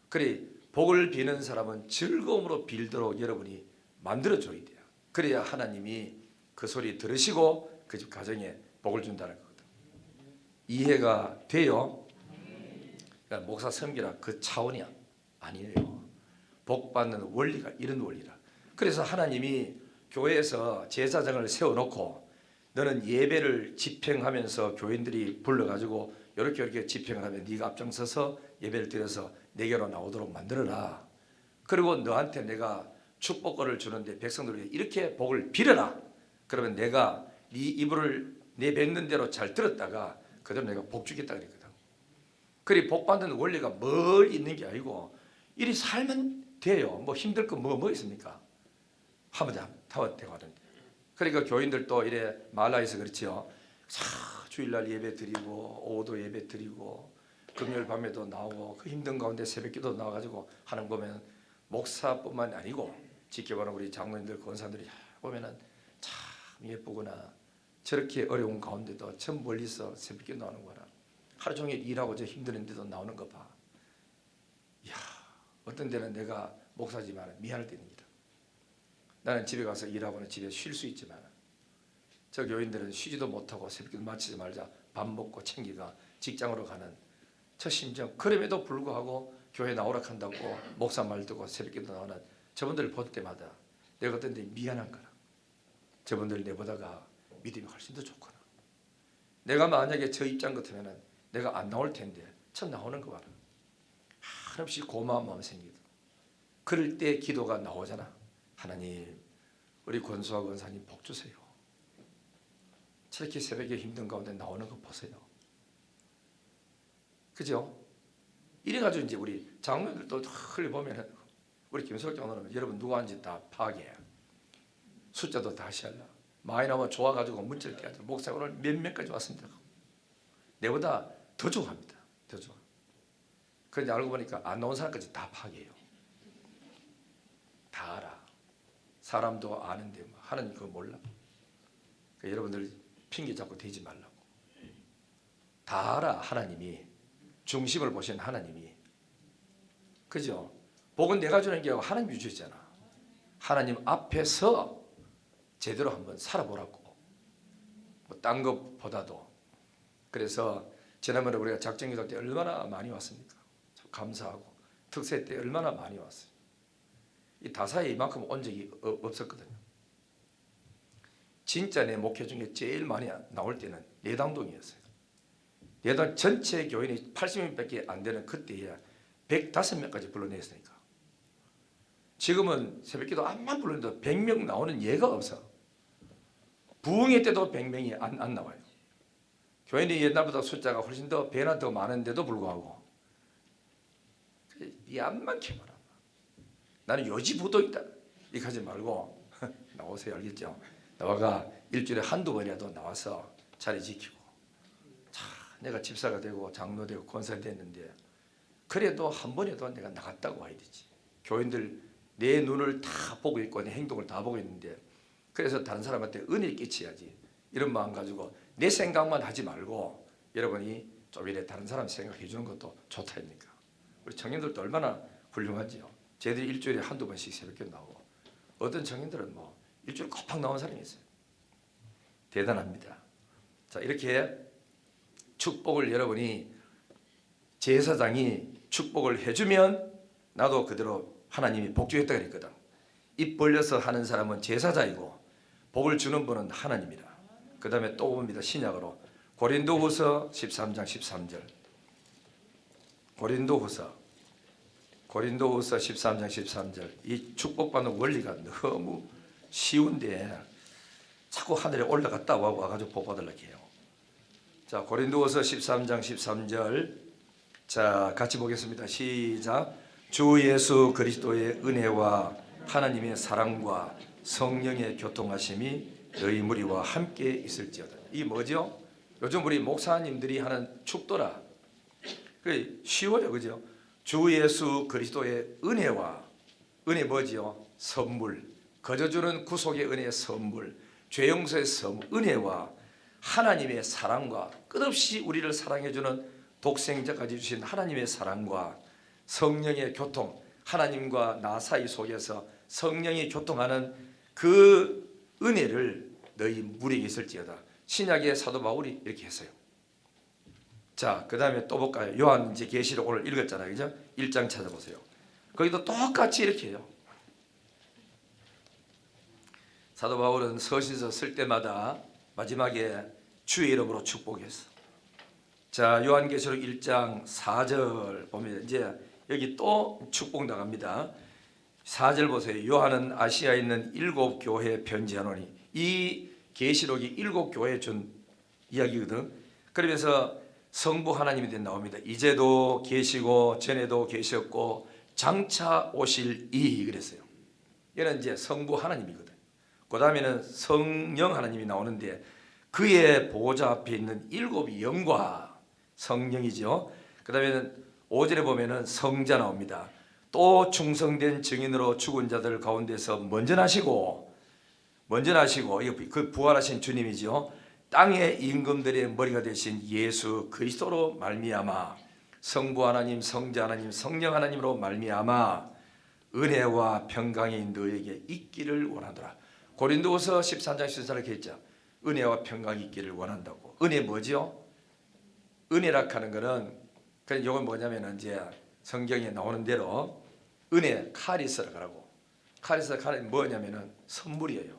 그래 복을 비는 사람은 즐거움으로 빌도록 여러분이 만들어줘야 돼요. 그래야 하나님이 그 소리 들으시고 그 집 가정에 복을 준다는 거거든. 이해가 돼요? 그러니까 목사 섬기라 그 차원이 아니에요. 복 받는 원리가 이런 원리라. 그래서 하나님이 교회에서 제사장을 세워놓고 너는 예배를 집행하면서 교인들이 불러가지고 이렇게 집행을 하면 네가 앞장서서 예배를 드려서 내게로 나오도록 만들어라. 그리고 너한테 내가 축복권을 주는데 백성들에게 이렇게 복을 빌어라. 그러면 내가 네 입을 내뱉는 대로 잘 들었다가 그대로 내가 복 주겠다 그랬거든. 그리 복 받는 원리가 멀리 있는 게 아니고 이리 살면 돼요. 뭐 힘들 거 뭐 있습니까? 하면 되고 하는데. 그러니까 교인들도 이래 말라에서 그렇지요. 주일날 예배 드리고 오후도 예배 드리고 금요일 밤에도 나오고 그 힘든 가운데 새벽기도 나와가지고 하는 거 보면 목사뿐만 아니고 지켜보는 우리 장로님들 권사들이 보면은 참 예쁘구나. 저렇게 어려운 가운데도 저 멀리서 새벽기도 나오는 거라. 하루 종일 일하고 저 힘드는데도 나오는 거 봐. 이야, 어떤 데는 내가 목사지만 미안할 때입니다. 나는 집에 가서 일하고는 집에 쉴 수 있지만 저 교인들은 쉬지도 못하고 새벽기도 마치지 말자 밥 먹고 챙기가 직장으로 가는 저 심정. 그럼에도 불구하고 교회 나오라 한다고 목사 말 듣고 새벽기도 나오는 저분들을 볼 때마다 내가 어떤 데 미안한 거라. 저분들 내보다가 믿음이 훨씬 더 좋구나. 내가 만약에 저 입장 같으면 내가 안 나올 텐데 참 나오는 거 봐라. 한없이 고마운 마음 생기다. 그럴 때 기도가 나오잖아. 하나님 우리 권수아 권사님 복 주세요. 저렇게 새벽에 힘든 가운데 나오는 거 보세요. 그죠? 이래가지고 이제 우리 장로들도 흘려보면 우리 김석경 장로는 여러분 누가 하는지 다 파악해. 숫자도 다시 하려. 많이 나오면 좋아가지고 문자를 떼가지고 목사 오늘 몇 명까지 왔습니다. 내보다 더 좋아합니다. 더 좋아. 그런데 알고 보니까 안 나온 사람까지 다 파악해요. 다 알아. 사람도 아는데 하나님 그거 몰라. 그러니까 여러분들 핑계 잡고 대지 말라고. 다 알아. 하나님이 중심을 보시는 하나님이. 그죠? 복은 내가 주는 게 아니고 하나님이 주셨잖아. 하나님 앞에서 제대로 한번 살아보라고. 뭐 딴 것보다도. 그래서 지난번에 우리가 작정기도 때 얼마나 많이 왔습니까? 감사하고 특세 때 얼마나 많이 왔어요. 이 다사에 이만큼 온 적이 없었거든요. 진짜 내 목회 중에 제일 많이 나올 때는 내당동이었어요. 내당 전체 교인이 80명밖에 안 되는 그때에 105명까지 불러냈으니까. 지금은 새벽기도 암만 불렀는데 100명 나오는 예가 없어. 부흥회 때도 100명이 안 나와요. 교인이 옛날보다 숫자가 훨씬 더 배나 더 많은데도 불구하고 이 암만 캐봐라. 나는 요지부동이다. 이렇게 하지 말고 나오세요. 알겠죠? 나와가 일주일에 한두 번이라도 나와서 자리 지키고. 자, 내가 집사가 되고 장로 되고 권사 됐는데 그래도 한 번에도 내가 나갔다고 와야 되지. 교인들 내 눈을 다 보고 있고 내 행동을 다 보고 있는데 그래서 다른 사람한테 은혜를 끼쳐야지. 이런 마음 가지고 내 생각만 하지 말고 여러분이 좀 이래 다른 사람 생각해 주는 것도 좋다니까. 우리 청년들도 얼마나 훌륭하지요. 쟤들이 일주일에 한두 번씩 새벽기도 나오고 어떤 청년들은 뭐 일주일 꼬박 나온 사람이 있어요. 대단합니다. 자, 이렇게 축복을 여러분이 제사장이 축복을 해주면 나도 그대로 하나님이 복주했다 그랬거든. 입 벌려서 하는 사람은 제사장이고 복을 주는 분은 하나님이라. 그 다음에 또 봅니다. 신약으로 고린도후서 13장 13절. 고린도후서 고린도후서 13장 13절 이 축복받는 원리가 너무 쉬운데 자꾸 하늘에 올라갔다 와가지고 복 받으려고 해요. 자, 고린도후서 13장 13절 자 같이 보겠습니다. 시작. 주 예수 그리스도의 은혜와 하나님의 사랑과 성령의 교통하심이 너희 무리와 함께 있을지어다. 이 뭐죠? 요즘 우리 목사님들이 하는 축도라. 그 쉬워요, 그죠? 주 예수 그리스도의 은혜와 은혜 뭐지요? 선물. 거저주는 구속의 은혜의 선물, 죄 용서의 선물, 은혜와 하나님의 사랑과 끝없이 우리를 사랑해주는 독생자까지 주신 하나님의 사랑과 성령의 교통, 하나님과 나 사이 속에서 성령이 교통하는 그 은혜를 너희 무리에게 있을지어다. 신약의 사도 바울이 이렇게 했어요. 자, 그 다음에 또 볼까요? 요한 이제 계시록 오늘 읽었잖아요, 그죠? 1장 찾아보세요. 거기도 똑같이 이렇게 해요. 사도 바울은 서신서 쓸 때마다 마지막에 주의 이름으로 축복했어. 자, 요한계시록 1장 4절 보면 이제 여기 또 축복 나갑니다. 4절 보세요. 요한은 아시아에 있는 7 교회에 편지하노니, 이 계시록이 7 교회에 준 이야기거든. 그러면서 성부 하나님이 나옵니다. 이제도 계시고 전에도 계셨고 장차 오실 이 그랬어요. 얘는 이제 성부 하나님이거든. 그 다음에는 성령 하나님이 나오는데 그의 보호자 앞에 있는 7 영과 성령이죠. 그 다음에는 5절에 보면은 성자 나옵니다. 또 충성된 증인으로 죽은 자들 가운데서 먼저 나시고 그 부활하신 주님이죠. 땅의 임금들의 머리가 되신 예수 그리스도로 말미암아 성부 하나님, 성자 하나님, 성령 하나님으로 말미암아 은혜와 평강이 너에게 있기를 원하노라. 고린도후서 13장 14절에 이렇게 했죠. 은혜와 평강이 있기를 원한다고. 은혜 뭐죠? 은혜라 하는 거는 그냥 이건 뭐냐면 이제 성경에 나오는 대로 은혜 카리스라 그러고, 카리스가 뭐냐면은 선물이에요.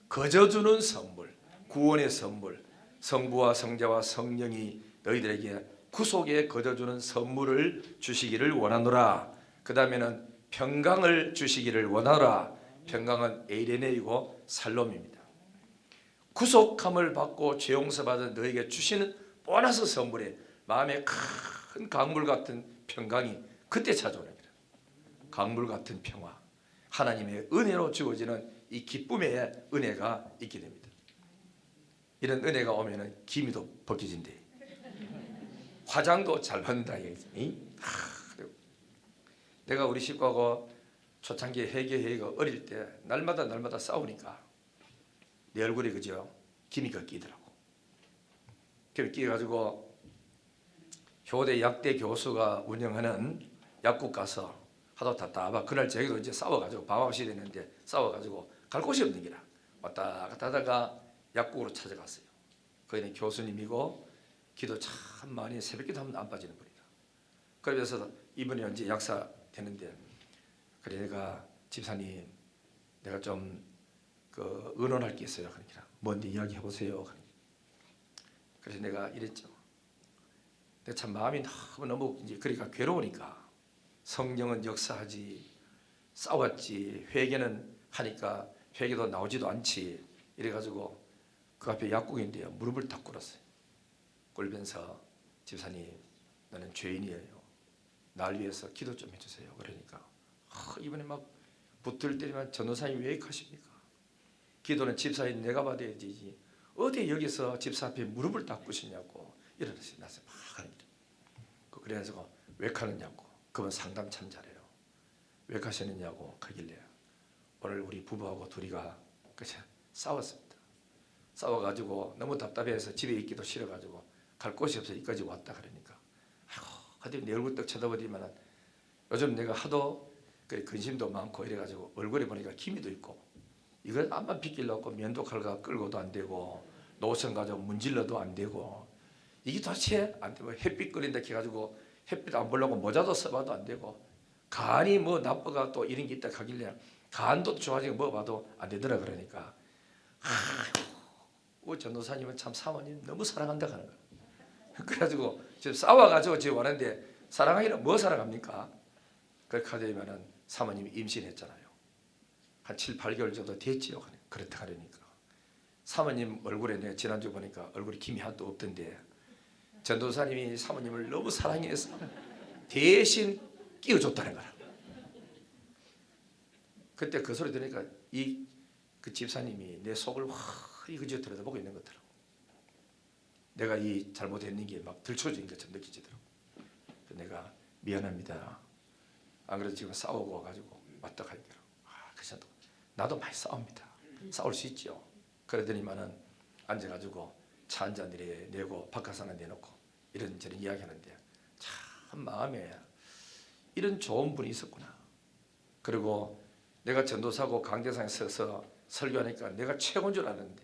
거저주는 선물, 구원의 선물, 성부와 성자와 성령이 너희들에게 구속에 거저주는 선물을 주시기를 원하노라. 그 다음에는 평강을 주시기를 원하노라. 평강은 에이레네이고 살롬입니다. 구속함을 받고 죄 용서받은 너에게 주시는 보너스 선물에 마음에 큰 강물 같은 평강이 그때 찾아옵니다. 강물 같은 평화, 하나님의 은혜로 주어지는 이 기쁨의 은혜가 있게 됩니다. 이런 은혜가 오면은 기미도 벗겨진대. 화장도 잘 받는다. 내가 우리 식구하고 초창기 회개가 어릴 때 날마다 싸우니까 내 얼굴에 그죠? 기미가 끼더라고. 그걸 끼가지고 교대 약대 교수가 운영하는 약국 가서 하도 답답하고 그날 저희도 이제 싸워가지고 밤9시 됐는데 싸워가지고 갈 곳이 없는 기라 왔다 갔다 하다가 약국으로 찾아갔어요. 거기는 교수님이고 기도 참 많이 새벽기도 하면 안 빠지는 분이다. 그래서 이분이 이제 약사 되는데 그래 내가 집사님 내가 좀 의논할 게 있어요. 그러니까 뭔데 이야기 해보세요. 그래서 내가 이랬죠. 내가 참 마음이 너무 이제 그러니까 괴로우니까 성령은 역사하지 싸웠지 회개는 하니까 회개도 나오지도 않지 이래가지고 그 앞에 약국인데요 무릎을 탁 꿇었어요. 꿇으면서 집사님 나는 죄인이에요. 날 위해서 기도 좀 해주세요. 그러니까 이번에 막 붙들 때리면 전도사님 왜 하십니까? 기도는 집사님 내가 받아야 되지 어디 여기서 집사 앞에 무릎을 딱 꿇으시냐고 이러면서 나서 막 합니다. 그래서 왜 하느냐고. 그분 상담 참 잘해요. 왜 가시느냐고 하길래 오늘 우리 부부하고 둘이가 싸웠습니다. 싸워가지고 너무 답답해서 집에 있기도 싫어가지고 갈 곳이 없어 여기까지 왔다. 그러니까 하여튼 내 얼굴 떡 쳐다보더니만 요즘 내가 하도 근심도 많고 이래가지고 얼굴에 보니까 기미도 있고 이걸 암만 빗길려고 면도 칼과 끌고도 안 되고 노션 가지고 문질러도 안 되고 이게 도대체 안 되고 햇빛 끓인다 해가지고 햇빛 안 보려고 모자도 써봐도 안 되고 간이 뭐 나빠가 또 이런 게 있다 하길래 간도 좋아지고 뭐 봐도 안 되더라. 그러니까 전도사님은 참 사모님 너무 사랑한다 하는 거야. 그래가지고 지금 싸워가지고 지금 왔는데 사랑하기는 뭐 사랑합니까? 그렇게 하려면은 사모님이 임신했잖아요. 한 7, 8개월 정도 됐지요. 그렇다 하려니까 사모님 얼굴에 내가 지난주 보니까 얼굴에 김이 하나도 없던데 전도사님이 사모님을 너무 사랑해서 대신 끼워줬다는 거라. 그때 그 소리 들으니까 그 집사님이 내 속을 확 이그저 들여다보고 있는 것 같더라고. 내가 이 잘못했는 게 막 들춰진 것처럼 느껴지더라고. 내가 미안합니다. 안 그래도 지금 싸우고 와가지고 왔다 가니까 그래서 나도 많이 싸웁니다. 싸울 수 있지요. 그러더니만은 앉아가지고 차 한 잔 내고 바깥 하나 내놓고 이런저런 이야기하는데 참 마음에 이런 좋은 분이 있었구나. 그리고 내가 전도사고 강대상에 서서 설교하니까 내가 최고인 줄 아는데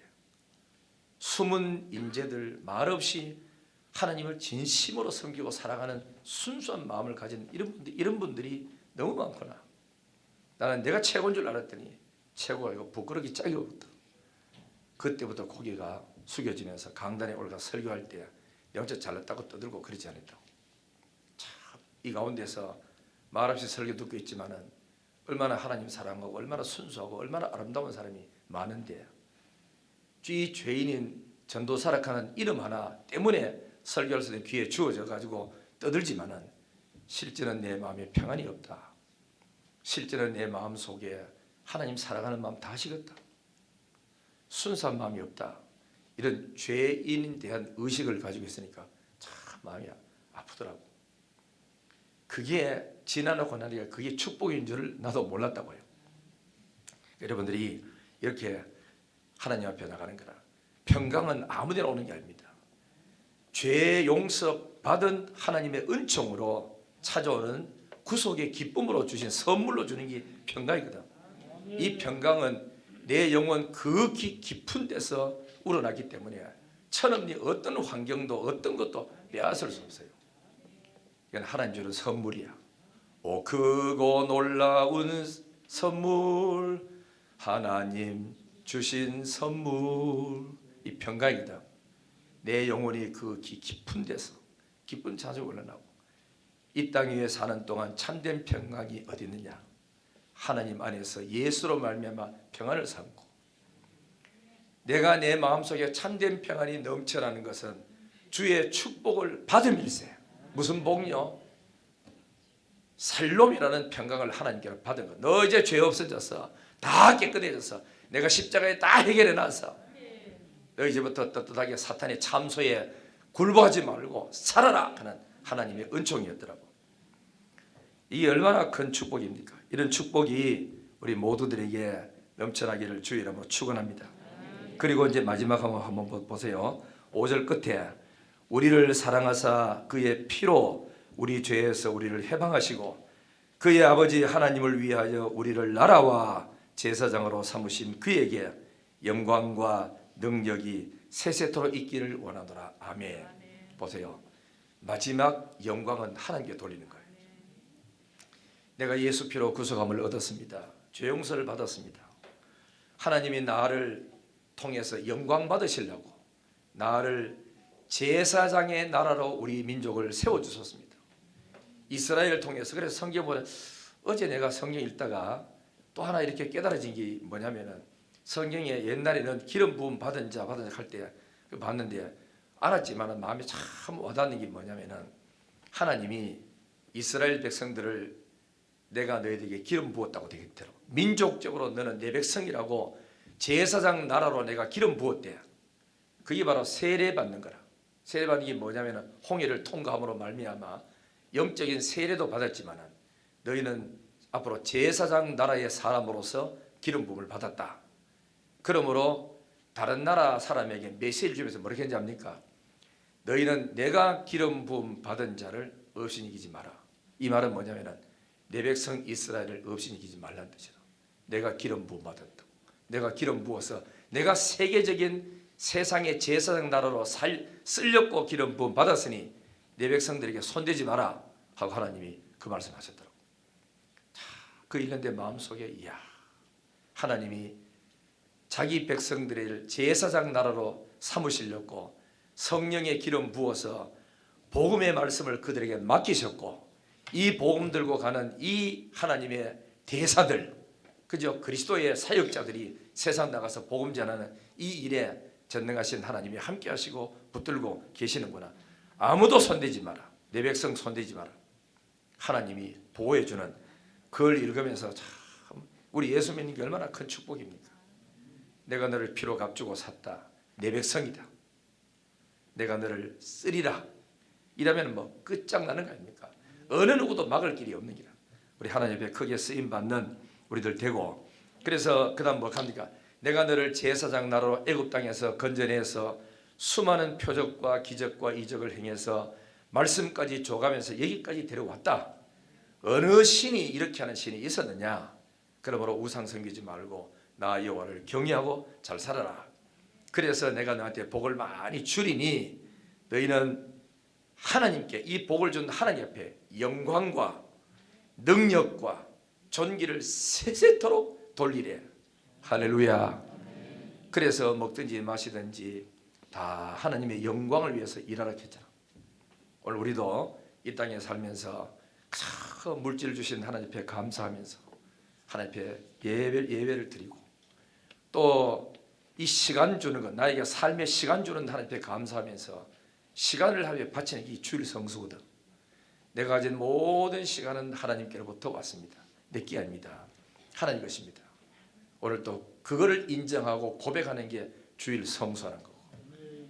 숨은 인재들 말없이 하나님을 진심으로 섬기고 사랑하는 순수한 마음을 가진 이런 분들이 너무 많구나. 나는 내가 최고인 줄 알았더니 최고가 이거 부끄러기 짝이 없다. 그때부터 고개가 숙여지면서 강단에 올라가 설교할 때 영적 잘났다고 떠들고 그러지 않았다고. 참 이 가운데서 말없이 설교 듣고 있지만은 얼마나 하나님 사랑하고 얼마나 순수하고 얼마나 아름다운 사람이 많은데 이 죄인인 전도사락하는 이름 하나 때문에 설교할 수 있는 귀에 주어져 가지고 떠들지만은 실제는 내 마음에 평안이 없다. 실제는 내 마음 속에 하나님 사랑하는 마음 다 식었다. 순수한 마음이 없다. 이런 죄인에 대한 의식을 가지고 있으니까 참 마음이 아프더라고. 그게 지나놓고 나니까 그게 축복인 줄 나도 몰랐다고요. 여러분들이 이렇게 하나님 앞에 나가는 거라. 평강은 아무데나 오는 게 아닙니다. 죄 용서 받은 하나님의 은총으로 찾아오는 구속의 기쁨으로 주신 선물로 주는 게 평강이거든. 이 평강은 내 영혼 그 깊은 데서 우러나기 때문에 천없니 어떤 환경도 어떤 것도 빼앗을 수 없어요. 이건 하나님 주는 선물이야. 오 크고 놀라운 선물, 하나님 주신 선물, 이 평강이다. 내 영혼이 그 깊은 데서 기쁜 자주 올라나고 이 땅 위에 사는 동안 참된 평강이 어디 있느냐? 하나님 안에서 예수로 말미암아 평안을 삼고 내가 내 마음속에 참된 평안이 넘쳐나는 것은 주의 축복을 받음일세. 무슨 복요? 살롬이라는 평강을 하나님께로 받은 것. 너 이제 죄 없어졌어. 다 깨끗해졌어. 내가 십자가에 다 해결해 놨어. 너 이제부터 떳떳하게 사탄의 참소에 굴복하지 말고 살아라 하는 하나님의 은총이었더라고. 이게 얼마나 큰 축복입니까? 이런 축복이 우리 모두들에게 넘쳐나기를 주의 이름으로 축원합니다. 그리고 이제 마지막 한번 보세요. 5절 끝에 우리를 사랑하사 그의 피로 우리 죄에서 우리를 해방하시고 그의 아버지 하나님을 위하여 우리를 나라와 제사장으로 삼으신 그에게 영광과 능력이 세세토록 있기를 원하노라. 아멘. 보세요. 마지막 영광은 하나님께 돌리는 거예요. 내가 예수 피로 구속함을 얻었습니다. 죄 용서를 받았습니다. 하나님이 나를 통해서 영광 받으시려고 나를 제사장의 나라로 우리 민족을 세워주셨습니다. 이스라엘을 통해서. 그래서 성경 보면 어제 내가 성경 읽다가 또 하나 이렇게 깨달아진 게 뭐냐면은 성경에 옛날에는 기름 부음 받은 자 할 때 봤는데 알았지만 마음에 참 와닿는 게 뭐냐면은 하나님이 이스라엘 백성들을 내가 너희들에게 기름 부었다고 되겠더라고. 민족적으로 너는 내 백성이라고 제사장 나라로 내가 기름 부었대. 그게 바로 세례 받는 거라. 세례 받는 게 뭐냐면은 홍해를 통과함으로 말미암아 영적인 세례도 받았지만은 너희는 앞으로 제사장 나라의 사람으로서 기름 부음을 받았다. 그러므로 다른 나라 사람에게 메시지를 주면서 뭐렇게 했는지 압니까? 너희는 내가 기름 부음 받은 자를 없인 이기지 마라. 이 말은 뭐냐면은 내 백성 이스라엘을 없인 이기지 말라는 뜻이다. 내가 기름 부음 받았다. 내가 기름 부어서 내가 세계적인 세상의 제사장 나라로 쓸렸고 기름 부음 받았으니 내 백성들에게 손대지 마라 하고 하나님이 그 말씀하셨더라고. 그 읽는데 마음속에 이야, 하나님이 자기 백성들을 제사장 나라로 삼으시려고 성령의 기름 부어서 복음의 말씀을 그들에게 맡기셨고 이 복음 들고 가는 이 하나님의 대사들, 그죠? 그리스도의 사역자들이 세상 나가서 복음 전하는 이 일에 전능하신 하나님이 함께 하시고 붙들고 계시는구나. 아무도 손대지 마라. 내 백성 손대지 마라. 하나님이 보호해 주는, 그걸 읽으면서 참 우리 예수 믿는 게 얼마나 큰 축복입니까? 내가 너를 피로 값주고 샀다. 내 백성이다. 내가 너를 쓰리라. 이러면 뭐 끝장나는 거 아닙니까? 어느 누구도 막을 길이 없는 기라. 우리 하나님 앞에 크게 쓰임 받는 우리들 되고, 그래서 그 다음 뭐 합니까? 내가 너를 제사장 나라로 애굽 땅에서 건져내서 수많은 표적과 기적과 이적을 행해서 말씀까지 줘가면서 여기까지 데려왔다. 어느 신이 이렇게 하는 신이 있었느냐? 그러므로 우상 섬기지 말고 나 여호와를 경외하고 잘 살아라. 그래서 내가 너한테 복을 많이 주리니 너희는 하나님께, 이 복을 준 하나님 앞에 영광과 능력과 존귀를 세세토록 돌리래. 할렐루야. 그래서 먹든지 마시든지 다 하나님의 영광을 위해서 일하라 했잖아. 오늘 우리도 이 땅에 살면서 참 물질 주신 하나님 앞에 감사하면서 하나님 앞에 예배를 드리고, 또 이 시간 주는 것, 나에게 삶의 시간 주는 하나님 앞에 감사하면서 시간을 하루에 바치는 이 주일 성수거든. 내가 가진 모든 시간은 하나님께로부터 왔습니다. 내게 아닙니다. 하나님 것입니다. 오늘 또 그거를 인정하고 고백하는 게 주일 성수하는 거고,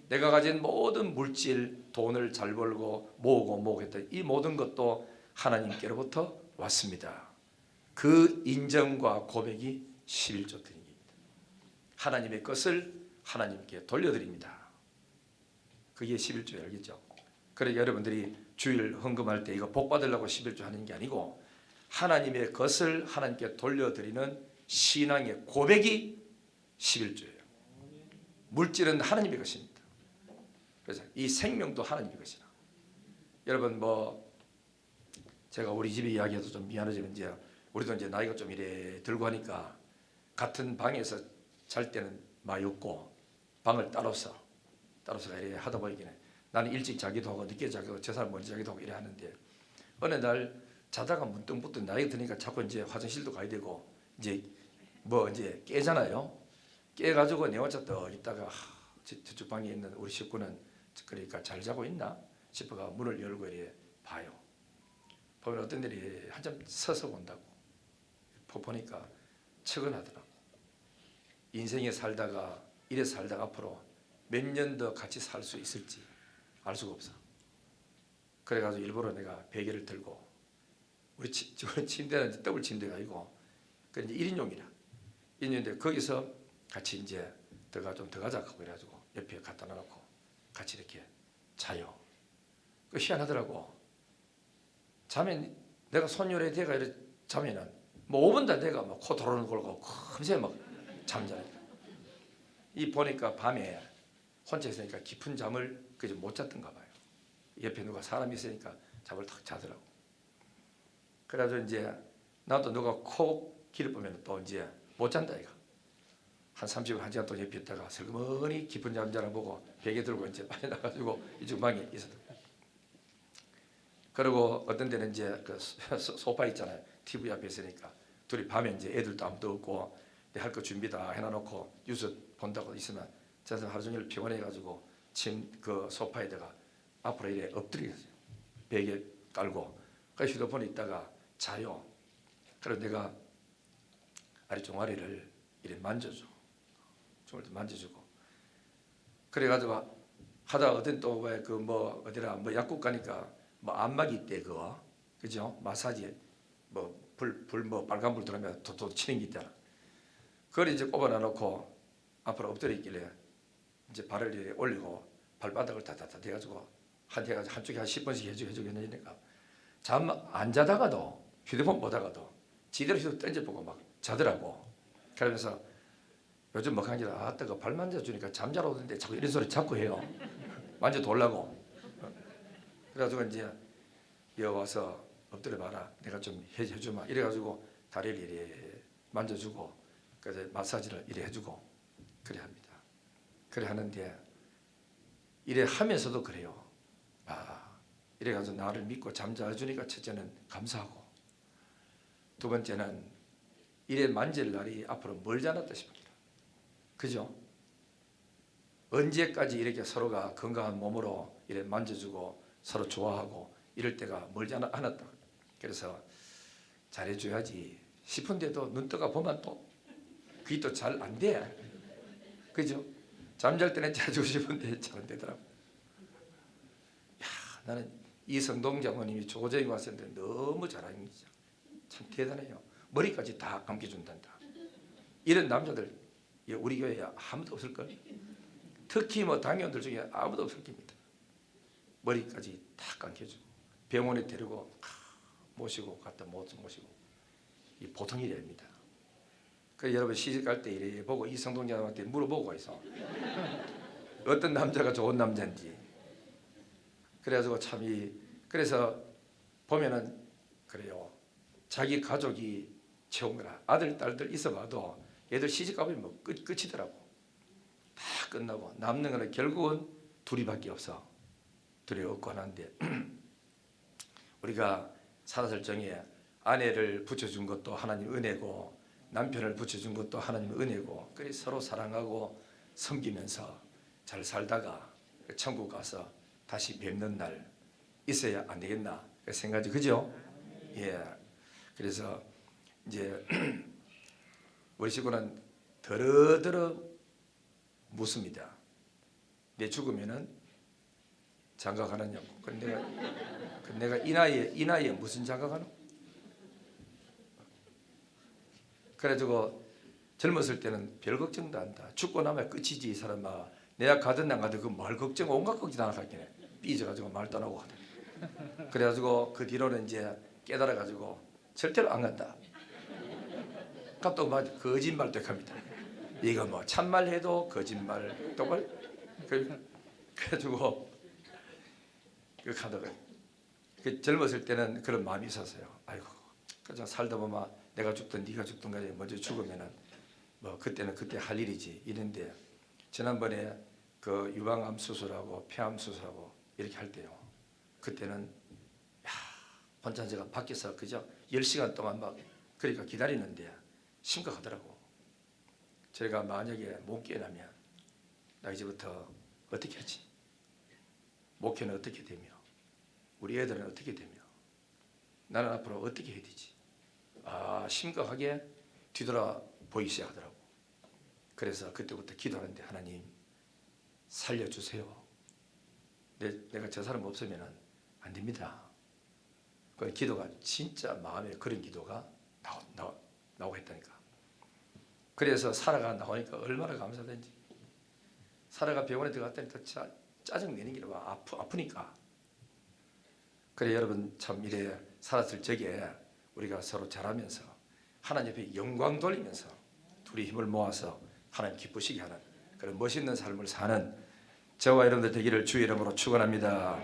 내가 가진 모든 물질, 돈을 잘 벌고 모으고 했던 이 모든 것도 하나님께로부터 왔습니다. 그 인정과 고백이 11조 드린 겁니다. 하나님의 것을 하나님께 돌려드립니다. 그게 11조예요. 알겠죠? 그러니까 여러분들이 주일 헌금할 때 이거 복 받으려고 11조 하는 게 아니고 하나님의 것을 하나님께 돌려드리는 신앙의 고백이 11조예요. 물질은 하나님의 것입니다. 그래서 이 생명도 하나님의 것이라. 여러분 뭐 제가 우리 집에 이야기해도 좀 미안하지만 이제 우리도 이제 나이가 좀 이래 들고 하니까 같은 방에서 잘 때는 많이 없고 방을 따로서 이래 하다 보니까 나는 일찍 자기도 하고 늦게 자기도 하고 저 사람 먼저 자기도 하고 이래 하는데, 어느 날 자다가 문득 나이가 드니까 자꾸 이제 화장실도 가야 되고 이제 깨잖아요. 깨가지고 내 혼자 떠 있다가 저쪽 방에 있는 우리 식구는 그러니까 잘 자고 있나 싶어가 문을 열고 이래 봐요. 보면 어떤 일이 한참 서서 본다고. 보니까 측은하더라고. 인생에 살다가 이래 살다가 앞으로 몇 년 더 같이 살 수 있을지 알 수가 없어. 그래가지고 일부러 내가 베개를 들고, 우리 침대는 더블 침대가 아니고 그 이제 1인용이라 1인용인데 거기서 같이 이제 좀 더 가자 하고 그래가지고 옆에 갖다 놔놓고 같이 이렇게 자요. 그 희한하더라고. 자면 내가 손열에 대가 이렇게 자면은 뭐 5분 다 내가 막 코 돌아오는 걸 걸고 금세 막 잠자요. 이 보니까 밤에 혼자 있으니까 깊은 잠을 그저 못 잤던가 봐요. 옆에 누가 사람이 있으니까 잠을 탁 자더라고. 그래가지고 이제 나도 누가 코 길을 보면 또 이제 못 잔다 이가. 한 30분 1시간 동안 옆에 있다가 슬그머니 깊은 잠자나 보고 베개 들고 이제 빠져나가지고 이쪽 방에 있었다. 그리고 어떤 데는 이제 그 소파 있잖아요. TV 앞에 있으니까 둘이 밤에 이제 애들도 아무도 없고 내 할 거 준비 다 해놔놓고 뉴스 본다고 있으면 저는 하루 종일 피곤해가지고 그 소파에다가 앞으로 이래 엎드리겠어요. 베개 깔고 그 휴대폰에 있다가 자요. 그래서 내가 아래 종아리를 이래 만져줘. 종아리도 만져주고. 그래가지고 하다가 어떤 또 왜 그 뭐 어디라 뭐 약국 가니까 뭐 안마기 있대 그거. 그죠? 마사지 뭐 불 뭐 빨간 불 들어오면 도도 치는 게 있잖아. 그걸 이제 꼽아놔놓고 앞으로 엎드려 있길래 이제 발을 이렇게 올리고 발바닥을 다다다 대가지고 한쪽에 한 10번씩 해주고 이러니까 잠 안 자다가도 휴대폰 보다가도 지대로 휴대폰 던져보고 막 자더라고. 그러면서 요즘 뭐 하는 게 아따가 발 만져주니까 잠자러 오는데 자꾸 이런 소리 자꾸 해요. 만져돌라고. 그래가지고 이제 여기 와서 엎드려 봐라. 내가 좀 해주마. 이래가지고 다리를 이래 만져주고 그래서 마사지를 이래 해주고 그래 합니다. 그래 하는데 이래 하면서도 그래요. 이래가지고 나를 믿고 잠자주니까 첫째는 감사하고, 두 번째는 이래 만질 날이 앞으로 멀지 않았다 싶습니다. 그죠? 언제까지 이렇게 서로가 건강한 몸으로 이래 만져주고 서로 좋아하고 이럴 때가 멀지 않았다. 그래서 잘해줘야지 싶은데도 눈 떠가 보면 또 그게 또 잘 안 돼. 그죠? 잠잘 때는 잘해주고 싶은데 잘 안 되더라고. 야, 나는 이성동 장모님이 조정이 왔을 때 너무 잘하는 거죠. 참 대단해요. 머리까지 다 감겨준단다. 이런 남자들 우리 교회에 아무도 없을걸. 특히 뭐 당회원들 중에 아무도 없을 겁니다. 머리까지 다 감겨주고 병원에 데리고 모시고 갔다 모시고, 이 보통 일이 아닙니다. 그래서 여러분 시집갈 때 이래 보고 이성동 장모님한테 물어보고 있어. 어떤 남자가 좋은 남자인지. 그래가지고 그래서 보면은 그래요. 자기 가족이 최고인 거라. 아들 딸들 있어봐도 얘들 시집 가면 뭐 끝이더라고. 다 끝나고 남는 거는 결국은 둘이밖에 없어. 둘이 없고 하는데 우리가 살았을 적에 아내를 붙여준 것도 하나님 은혜고, 남편을 붙여준 것도 하나님 은혜고, 그래 서로 사랑하고 섬기면서 잘 살다가 천국 가서 다시 뵙는 날 있어야 안 되겠나 그 생각이, 그죠? 예. 그래서 이제 우리 식구는 더러더러 묻습니다. 내 죽으면은 장가가느냐고. 내가 이 나이에 무슨 장가가노? 그래가지고 젊었을 때는 별 걱정도 안 한다. 죽고 나면 끝이지 이 사람아. 내가 가든 안 가든 그 말 걱정 온갖 걱정 다 하겠네. 삐져가지고 말도 안 하고 하더니. 그래가지고 그 뒤로는 이제 깨달아가지고 절대로 안 간다. 또 거짓말도 합니다. 이거 뭐 참말 해도 거짓말 똑바로. 그래가지고 그 가다가 젊었을 때는 그런 마음이 있었어요. 아이고, 그저 살다 보면 내가 죽든 네가 죽든 간에 먼저 죽으면은 뭐 그때는 그때 할 일이지 이런데, 지난번에 그 유방암 수술하고 폐암 수술하고 이렇게 할 때요. 그때는 혼자 제가 밖에서 그저 10시간 동안 막 그러니까 기다리는데 심각하더라고. 제가 만약에 못 깨어나면 나 이제부터 어떻게 하지? 목회는 어떻게 되며 우리 애들은 어떻게 되며 나는 앞으로 어떻게 해야 되지? 심각하게 뒤돌아 보이기 시작하더라고. 그래서 그때부터 기도하는데, 하나님 살려주세요. 내가 저 사람 없으면 안 됩니다. 그 기도가 진짜 마음에 그런 기도가 나오고 했다니까. 그래서 사라가 나오니까 얼마나 감사된지. 사라가 병원에 들어갔더니 더 짜증내는 게 아프니까. 그래 여러분 참 이래 살았을 적에 우리가 서로 잘하면서 하나님 앞에 영광 돌리면서 둘이 힘을 모아서 하나님 기쁘시게 하는 그런 멋있는 삶을 사는 저와 여러분들 되기를 주의 이름으로 축원합니다.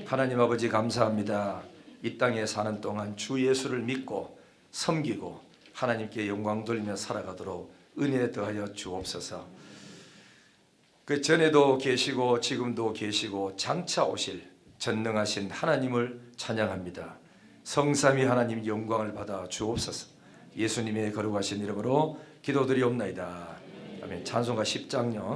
하나님 아버지 감사합니다. 이 땅에 사는 동안 주 예수를 믿고 섬기고 하나님께 영광 돌리며 살아가도록 은혜 더하여 주옵소서. 그 전에도 계시고 지금도 계시고 장차 오실 전능하신 하나님을 찬양합니다. 성삼위 하나님 영광을 받아 주옵소서. 예수님의 거룩하신 이름으로 기도드리옵나이다. 아멘. 찬송가 10장요.